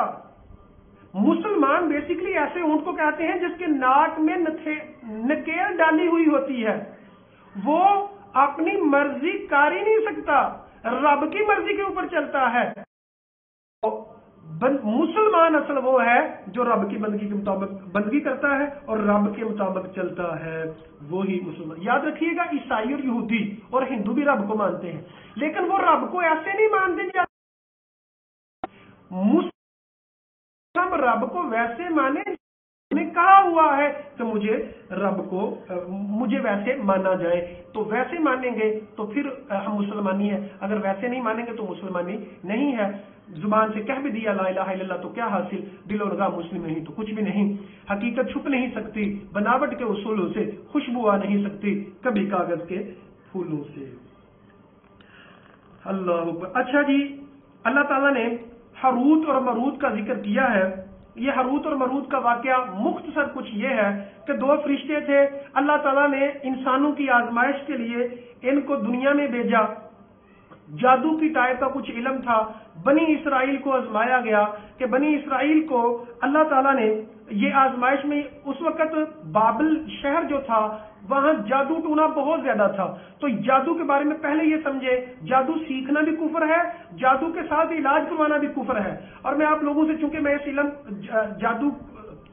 مسلمان بیسیکلی ایسے اونٹ کو کہتے ہیں جس کے ناک میں نکیل ڈالی ہوئی ہوتی ہے. وہ اپنی مرضی کر ہی نہیں سکتا, رب کی مرضی کے اوپر چلتا ہے. مسلمان اصل وہ ہے جو رب کی بندگی کے مطابق بندگی کرتا ہے اور رب کے مطابق چلتا ہے, وہی مسلمان. یاد رکھیے گا, عیسائی اور یہودی اور ہندو بھی رب کو مانتے ہیں, لیکن وہ رب کو ایسے نہیں مانتے. مسلم رب کو ویسے مانے نے کہا ہوا ہے کہ مجھے ویسے مانا جائے, تو ویسے مانیں گے تو پھر ہم مسلمانی ہیں, اگر ویسے نہیں مانیں گے تو مسلمانی نہیں ہے. زبان سے کہہ بھی دیا لا الہ الا اللہ تو کیا حاصل, دل و نگاہ مسلم نہیں تو کچھ بھی نہیں. حقیقت چھپ نہیں سکتی, بناوٹ کے اصولوں سے خوشبو آ نہیں سکتی, کبھی کاغذ کے پھولوں سے. اللہ اکبر. اچھا جی, اللہ تعالیٰ نے ہاروت اور ماروت کا ذکر کیا ہے. یہ ہاروت اور ماروت کا واقعہ مختصر کچھ یہ ہے کہ دو فرشتے تھے, اللہ تعالیٰ نے انسانوں کی آزمائش کے لیے ان کو دنیا میں بھیجا. جادو کی ٹائپ کا کچھ علم تھا. بنی اسرائیل کو آزمایا گیا کہ بنی اسرائیل کو اللہ تعالیٰ نے یہ آزمائش میں, اس وقت بابل شہر جو تھا وہاں جادو ٹونا بہت زیادہ تھا, تو جادو کے بارے میں پہلے یہ سمجھے جادو سیکھنا بھی کفر ہے, جادو کے ساتھ علاج کروانا بھی کفر ہے. اور میں آپ لوگوں سے, چونکہ میں اس علم جادو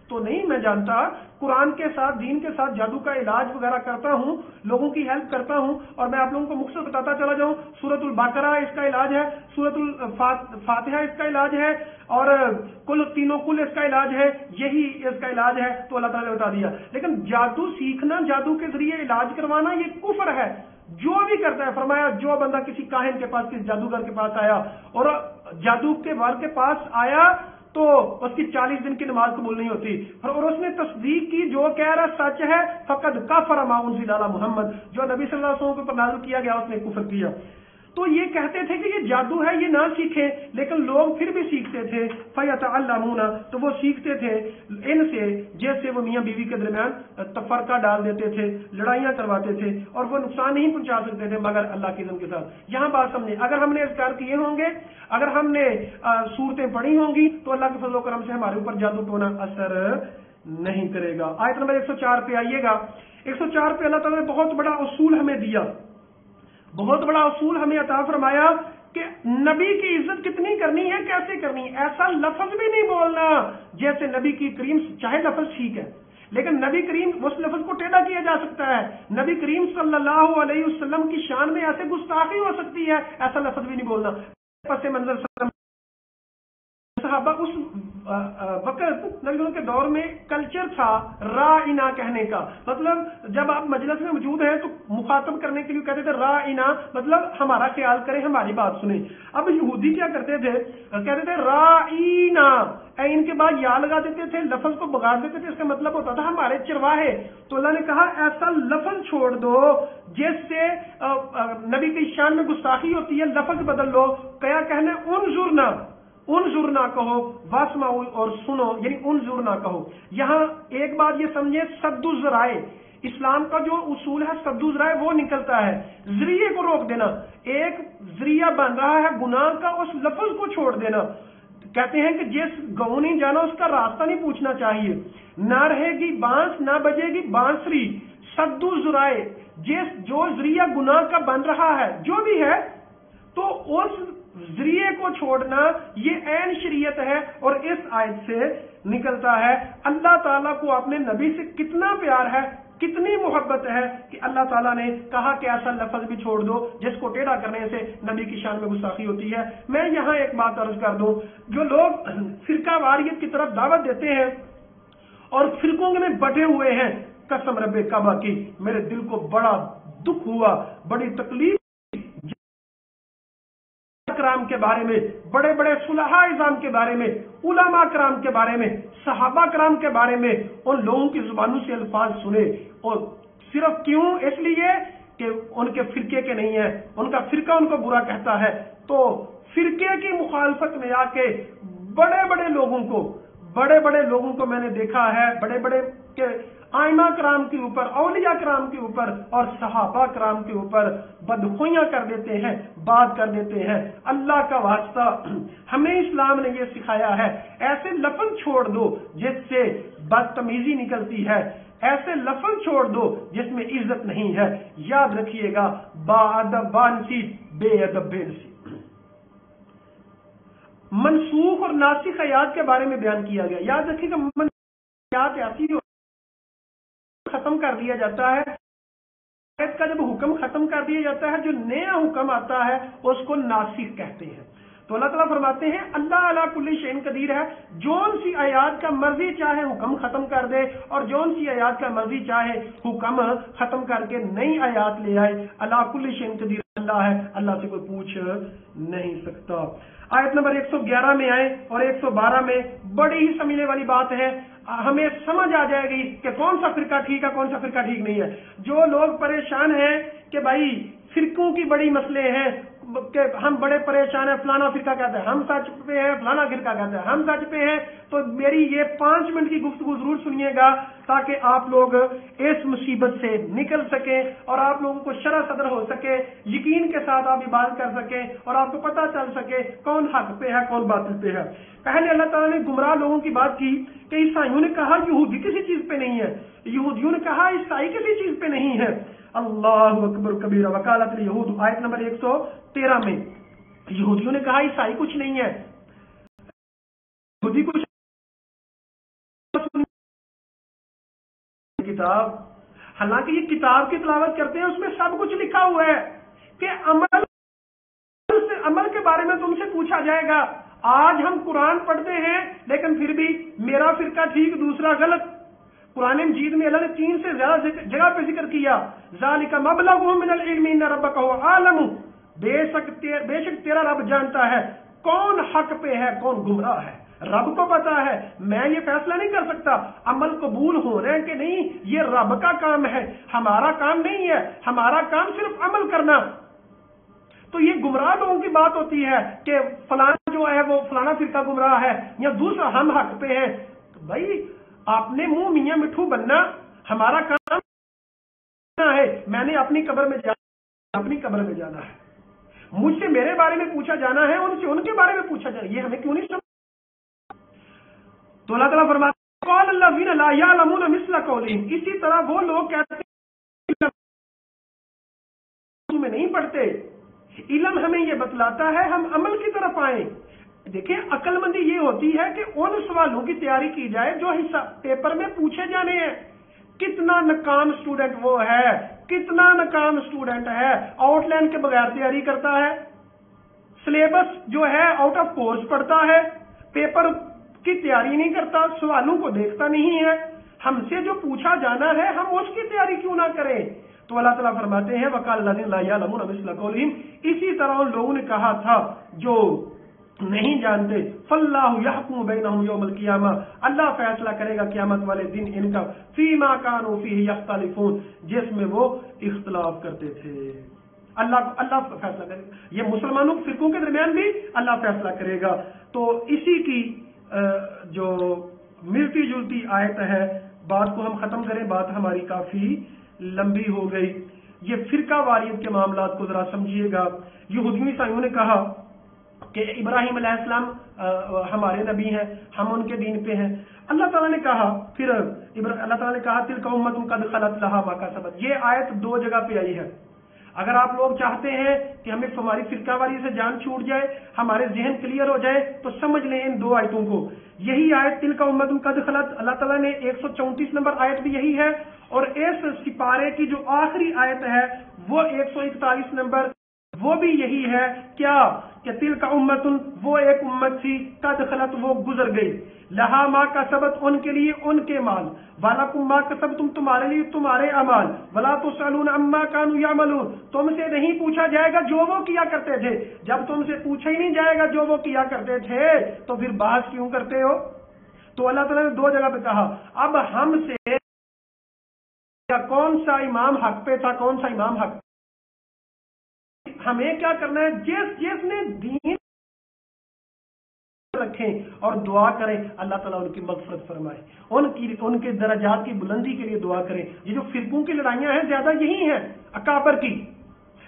تو نہیں میں جانتا, قرآن کے ساتھ دین کے ساتھ جادو کا علاج وغیرہ کرتا ہوں, لوگوں کی ہیلپ کرتا ہوں, اور میں آپ لوگوں کو مختصر بتاتا چلا جاؤں. سورۃ البقرہ اس کا علاج ہے, سورۃ الفاتحہ اس کا علاج ہے, اور کل اس کا علاج ہے, یہی اس کا علاج ہے. تو اللہ تعالیٰ نے بتا دیا. لیکن جادو سیکھنا, جادو کے ذریعے علاج کروانا, یہ کفر ہے. جو بھی کرتا ہے, فرمایا جو بندہ کسی کاہن کے پاس, کسی جادوگر کے پاس آیا اور جادو کے وار کے پاس آیا تو اس کی 40 دن کی نماز قبول نہیں ہوتی, اور اس نے تصدیق کی جو کہہ رہا سچ ہے, فقد کفر ما انزل علی محمد, جو نبی صلی اللہ علیہ وسلم پر نازل کیا گیا اس نے کفر کیا. تو یہ کہتے تھے کہ یہ جادو ہے, یہ نہ سیکھیں, لیکن لوگ پھر بھی سیکھتے تھے. فیتعلمون, تو وہ سیکھتے تھے ان سے جیسے وہ میاں بیوی کے درمیان تفرقہ ڈال دیتے تھے, لڑائیاں کرواتے تھے, اور وہ نقصان نہیں پہنچا سکتے تھے مگر اللہ کے اذن کے ساتھ. یہاں بات سمجھیں, اگر ہم نے اذکار کیے ہوں گے, اگر ہم نے صورتیں پڑھی ہوں گی, تو اللہ کے فضل و کرم سے ہمارے اوپر جادو ٹونا اثر نہیں کرے گا. آیت نمبر 104 پہ آئیے گا. 104 پہ اللہ تعالیٰ نے بہت بڑا اصول ہمیں دیا, بہت بڑا اصول ہمیں عطا فرمایا کہ نبی کی عزت کتنی کرنی ہے, کیسے کرنی ہے. ایسا لفظ بھی نہیں بولنا جیسے نبی کی کریم, چاہے لفظ ٹھیک ہے لیکن نبی کریم, اس لفظ کو ٹیڑھا کیا جا سکتا ہے. نبی کریم صلی اللہ علیہ وسلم کی شان میں ایسے گستاخی ہو سکتی ہے, ایسا لفظ بھی نہیں بولنا. پس منظر صحابہ اس وقت نبیوں کے دور میں کلچر تھا رائنا کہنے کا, مطلب جب آپ مجلس میں موجود ہیں تو مخاطب کرنے کے لیے کہتے تھے رائنا, مطلب ہمارا خیال کریں, ہماری بات سنیں. اب یہودی کیا کرتے تھے, کہتے تھے رائنا, ان کے بعد یا لگا دیتے تھے, لفظ کو بگاڑ دیتے تھے, اس کا مطلب ہوتا تھا ہمارے چرواہے. تو اللہ نے کہا ایسا لفظ چھوڑ دو جس سے نبی کی شان میں گستاخی ہوتی ہے, لفظ بدل لو. کیا کہنا, انظرنا کہو, واسمعوا اور سنو, یعنی انظرنا کہو. یہاں ایک بات یہ سمجھے, سد الذرائع, اسلام کا جو اصول ہے سد الذرائع وہ نکلتا ہے ذریعے کو روک دینا. ایک ذریعہ بن رہا ہے گناہ کا, اس لفظ کو چھوڑ دینا. کہتے ہیں کہ جس گاؤں نہیں جانا اس کا راستہ نہیں پوچھنا چاہیے. نہ رہے گی بانس, نہ بجے گی بانسری. سد الذرائع, جو ذریعہ گناہ کا بن رہا ہے جو بھی ہے, تو اس ذریعے کو چھوڑنا یہ عین شریعت ہے. اور اس آیت سے نکلتا ہے اللہ تعالیٰ کو اپنے نبی سے کتنا پیار ہے, کتنی محبت ہے کہ اللہ تعالیٰ نے کہا کہ ایسا لفظ بھی چھوڑ دو جس کو ٹیڑھا کرنے سے نبی کی شان میں گستاخی ہوتی ہے. میں یہاں ایک بات عرض کر دوں, جو لوگ فرقہ واریت کی طرف دعوت دیتے ہیں اور فرقوں میں بٹے ہوئے ہیں, قسم رب کعبہ کی میرے دل کو بڑا دکھ ہوا, بڑی تکلیف کرام کے بارے میں, بڑے بڑے صلحاء اعظام کے بارے میں, علماء کرام کے بارے میں, صحابہ کرام کے بارے میں ان لوگوں کی زبانوں سے الفاظ سنے. اور صرف کیوں, اس لیے کہ ان کے فرقے کے نہیں ہیں, ان کا فرقہ ان کو برا کہتا ہے. تو فرقے کی مخالفت میں آ کے بڑے بڑے لوگوں کو میں نے دیکھا ہے, بڑے بڑے ائمہ کرام کے اوپر, اولیاء کرام کے اوپر اور صحابہ کرام کے اوپر بدخویاں کر دیتے ہیں, بات کر دیتے ہیں۔ اللہ کا واسطہ ہمیں اسلام نے یہ سکھایا ہے، ایسے لفظ چھوڑ دو جس سے بدتمیزی نکلتی ہے، ایسے لفظ چھوڑ دو جس میں عزت نہیں ہے۔ یاد رکھیے گا، با ادب با نصیب، بے ادب بے نصیب۔ منسوخ اور ناسخ آیات کے بارے میں بیان کیا گیا۔ یاد رکھیے گا، آیات ایسی ختم کر دیا جاتا ہے، آیت کا جب حکم ختم کر دیا جاتا ہے، جو نیا حکم آتا ہے اس کو ناسخ کہتے ہیں۔ تو اللہ تعالیٰ فرماتے ہیں اللہ علی کل شیء قدیر ہے، جون سی آیات کا مرضی چاہے حکم ختم کر دے اور جون سی آیات کا مرضی چاہے حکم ختم کر کے نئی آیات لے آئے۔ اللہ کل شیء قدیر اللہ ہے، اللہ سے کوئی پوچھ نہیں سکتا۔ آیت نمبر 111 میں آئے اور 112 میں بڑی ہی سمجھنے والی بات ہے، ہمیں سمجھ آ جائے گی کہ کون سا فرقہ ٹھیک ہے کون سا فرقہ ٹھیک نہیں ہے۔ جو لوگ پریشان ہیں کہ بھائی فرقوں کی بڑی مسئلے ہیں کہ ہم بڑے پریشان ہیں، فلانا فرقہ کہتا ہے ہم سچ پہ ہیں، فلانا فرقہ کہتا ہے ہم سچ پہ ہیں، تو میری یہ 5 منٹ کی گفتگو ضرور سنیے گا تاکہ آپ لوگ اس مصیبت سے نکل سکیں اور آپ لوگوں کو شرح صدر ہو سکے، یقین کے ساتھ آپ عبادت کر سکیں اور آپ کو پتہ چل سکے کون حق پہ ہے کون باطل پہ ہے۔ پہلے اللہ تعالیٰ نے گمراہ لوگوں کی بات کی کہ عیسائیوں نے کہا یہودی کسی چیز پہ نہیں ہے، یہودیوں نے کہا عیسائی کسی چیز پہ نہیں ہے۔ اللہ اکبر کبیرہ وقالت الیہود، آیت نمبر 113 میں یہودیوں نے کہا عیسائی کچھ نہیں ہے، یہودی کچھ کتاب، حالانکہ یہ کتاب کی تلاوت کرتے ہیں، اس میں سب کچھ لکھا ہوا ہے کہ عمل کے بارے میں تم سے پوچھا جائے گا۔ آج ہم قرآن پڑھتے ہیں لیکن پھر بھی میرا فرقہ ٹھیک دوسرا غلط۔ قرآن مجید میں اللہ نے 3 سے زیادہ جگہ پہ ذکر کیا، ذالک مبلغهم من العلم ان ربک هو عالم، بے شک تیرا رب جانتا ہے کون حق پہ ہے کون گمراہ ہے، رب کو پتا ہے، میں یہ فیصلہ نہیں کر سکتا عمل قبول ہونا ہے کہ نہیں، یہ رب کا کام ہے، ہمارا کام نہیں ہے، ہمارا کام صرف عمل کرنا۔ تو یہ گمراہ لوگوں کی بات ہوتی ہے کہ فلانا جو ہے وہ فلانا فرقہ گمراہ ہے یا دوسرا ہم حق پہ ہیں۔ بھائی آپ نے منہ میاں مٹھو بننا، ہمارا کام ہے، میں نے اپنی قبر میں جانا ہے، مجھ سے میرے بارے میں پوچھا جانا ہے، ان سے ان کے بارے میں پوچھا جانا ہے، یہ ہمیں کیوں نہیں سمجھ؟ تو اللہ تعالیٰ فرماتا ہے قال الذین لا یعلمون مثل قولہم، اسی طرح وہ لوگ کہتے ہیں میں نہیں پڑھتے، علم ہمیں یہ بتلاتا ہے ہم عمل کی طرف آئیں۔ دیکھیں عقل مندی یہ ہوتی ہے کہ ان سوالوں کی تیاری کی جائے جو حصہ پیپر میں پوچھے جانے ہیں۔ کتنا ناکام سٹوڈنٹ وہ ہے، کتنا ناکام سٹوڈنٹ ہے، آؤٹ لائن کے بغیر تیاری کرتا ہے، سلیبس جو ہے آؤٹ آف کورس پڑھتا ہے، پیپر کی تیاری نہیں کرتا، سوالوں کو دیکھتا نہیں ہے۔ ہم سے جو پوچھا جانا ہے ہم اس کی تیاری کیوں نہ کریں؟ تو اللہ تعالیٰ فرماتے ہیں وَقَالَ الَّذِينَ لَا يَعْلَمُونَ مِثْلَ قَوْلِهِمْ، اسی طرح ان لوگوں نے کہا تھا جو نہیں جانتے، فَاللَّهُ يَحْكُمُ بَيْنَهُمْ يَوْمَ الْقِيَامَةِ، اللہ فیصلہ کرے گا قیامت والے دن ان کا، فِيمَا كَانُوا فِيهِ يَخْتَلِفُونَ، جس میں وہ اختلاف کرتے تھے۔ اللہ فیصلہ کرے گا، یہ مسلمانوں فرقوں کے درمیان بھی اللہ فیصلہ کرے گا۔ تو اسی کی جو ملتی جلتی آیت ہے، بات کو ہم ختم کریں، بات ہماری کافی لمبی ہو گئی۔ یہ فرقہ واریت کے معاملات کو ذرا سمجھیے گا۔ یہودیوں عیسائیوں نے کہا کہ ابراہیم علیہ السلام ہمارے نبی ہیں، ہم ان کے دین پہ ہیں۔ اللہ تعالیٰ نے کہا پھر اللہ تعالیٰ نے کہا تلک امۃ قد خلت لہا ما کسبت، یہ آیت 2 جگہ پہ آئی ہے۔ اگر آپ لوگ چاہتے ہیں کہ ہمیں ہماری فرقہ واری سے جان چھوٹ جائے، ہمارے ذہن کلیئر ہو جائے، تو سمجھ لیں ان 2 آیتوں کو۔ یہی آیت تلک امۃ قد خلت، اللہ تعالیٰ نے 134 نمبر آیت بھی یہی ہے، اور اس سپارے کی جو آخری آیت ہے وہ 141 نمبر، وہ بھی یہی ہے کیا کہ تلک امۃ، وہ ایک امت تھی، قد خلت، وہ گزر گئی، لہا ما کسبت، ان کے لیے ان کے مال، ولکم ما کسبتم، تمہارے لیے تمہارے اعمال، ولا تسألون عما كانوا يعملون، تم سے نہیں پوچھا جائے گا جو وہ کیا کرتے تھے۔ جب تم سے پوچھا ہی نہیں جائے گا جو وہ کیا کرتے تھے تو پھر بحث کیوں کرتے ہو؟ تو اللہ تعالیٰ نے 2 جگہ پہ کہا اب ہم سے کون سا امام حق پہ تھا کون سا امام حق، ہمیں کیا کرنا ہے، جس نے دین رکھیں اور دعا کریں اللہ تعالیٰ ان کی مغفرت فرمائے، ان کے درجات کی بلندی کے لیے دعا کریں۔ یہ جو فرقوں کی لڑائیاں ہیں زیادہ یہی ہیں، اکابر کی،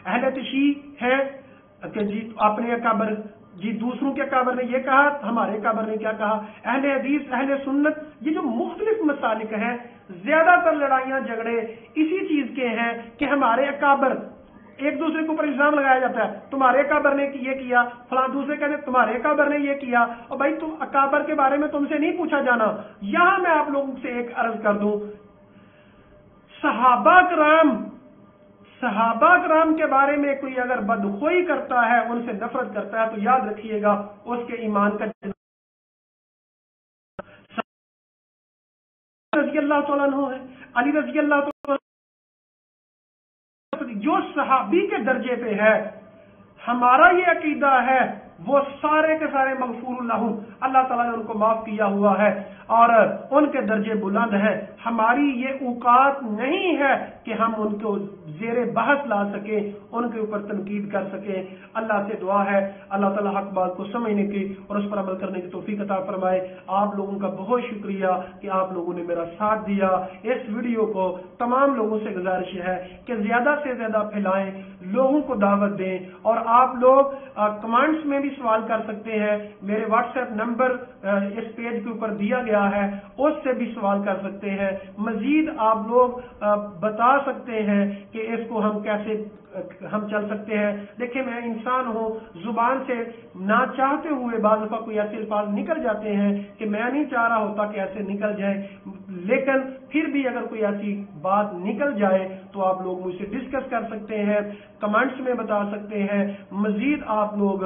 اہل تشیع ہے، کہ جی اپنے اکابر، جی دوسروں کے اکابر نے یہ کہا، ہمارے اکابر نے کیا کہا. اہل حدیث، اہل سنت، یہ جو مختلف مسالک ہیں، زیادہ تر لڑائیاں جھگڑے اسی چیز کے ہیں کہ ہمارے اکابر، ایک دوسرے کے اوپر الزام لگایا جاتا ہے تمہارے اکابر نے یہ کیا، فلاں دوسرے کہتے ہیں تمہارے اکابر نے یہ کیا. اور بھائی تم اکابر کے بارے میں تم سے نہیں پوچھا جانا. یہاں میں آپ لوگوں سے ایک عرض کر دوں، صحابہ کرام کے بارے میں کوئی اگر بدخوئی کرتا ہے، ان سے نفرت کرتا ہے، تو یاد رکھیے گا اس کے ایمان کا رضی اللہ تعالیٰ عنہ ہے، علی رضی اللہ تعالیٰ جو صحابی کے درجے پہ ہے. ہمارا یہ عقیدہ ہے وہ سارے کے سارے مغفور لہم، اللہ تعالیٰ نے ان کو معاف کیا ہوا ہے اور ان کے درجے بلند ہیں. ہماری یہ اوقات نہیں ہے کہ ہم ان کو زیر بحث لا سکیں، ان کے اوپر تنقید کر سکیں. اللہ سے دعا ہے اللہ تعالیٰ حق بات کو سمجھنے کی اور اس پر عمل کرنے کی توفیق عطا فرمائے. آپ لوگوں کا بہت شکریہ کہ آپ لوگوں نے میرا ساتھ دیا. اس ویڈیو کو تمام لوگوں سے گزارش ہے کہ زیادہ سے زیادہ پھیلائیں، لوگوں کو دعوت دیں. اور آپ لوگ کمنٹس میں بھی سوال کر سکتے ہیں، میرے واٹس ایپ نمبر اس پیج کے اوپر دیا گیا ہے، اس سے بھی سوال کر سکتے ہیں. مزید آپ لوگ بتا سکتے ہیں کہ اس کو ہم کیسے ہم چل سکتے ہیں. دیکھیں میں انسان ہوں، زبان سے نہ چاہتے ہوئے بعض دفعہ کوئی ایسے الفاظ نکل جاتے ہیں کہ میں نہیں چاہ رہا ہوتا کہ ایسے نکل جائے، لیکن پھر بھی اگر کوئی ایسی بات نکل جائے تو آپ لوگ مجھ سے ڈسکس کر سکتے ہیں، کمنٹس میں بتا سکتے ہیں. مزید آپ لوگ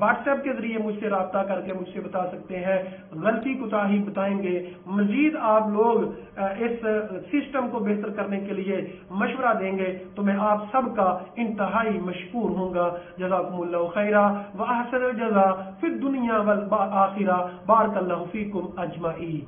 واٹس ایپ کے ذریعے مجھ سے رابطہ کر کے مجھ سے بتا سکتے ہیں، غلطی کوتاہی بتائیں گے. مزید آپ لوگ اس سسٹم کو بہتر کرنے کے لیے مشورہ دیں گے تو میں آپ سب کا انتہائی مشکور ہوں گا. جزاکم اللہ خیرا و احسن الجزاء فی الدنیا والآخرہ. بارک اللہ فیکم اجمعین.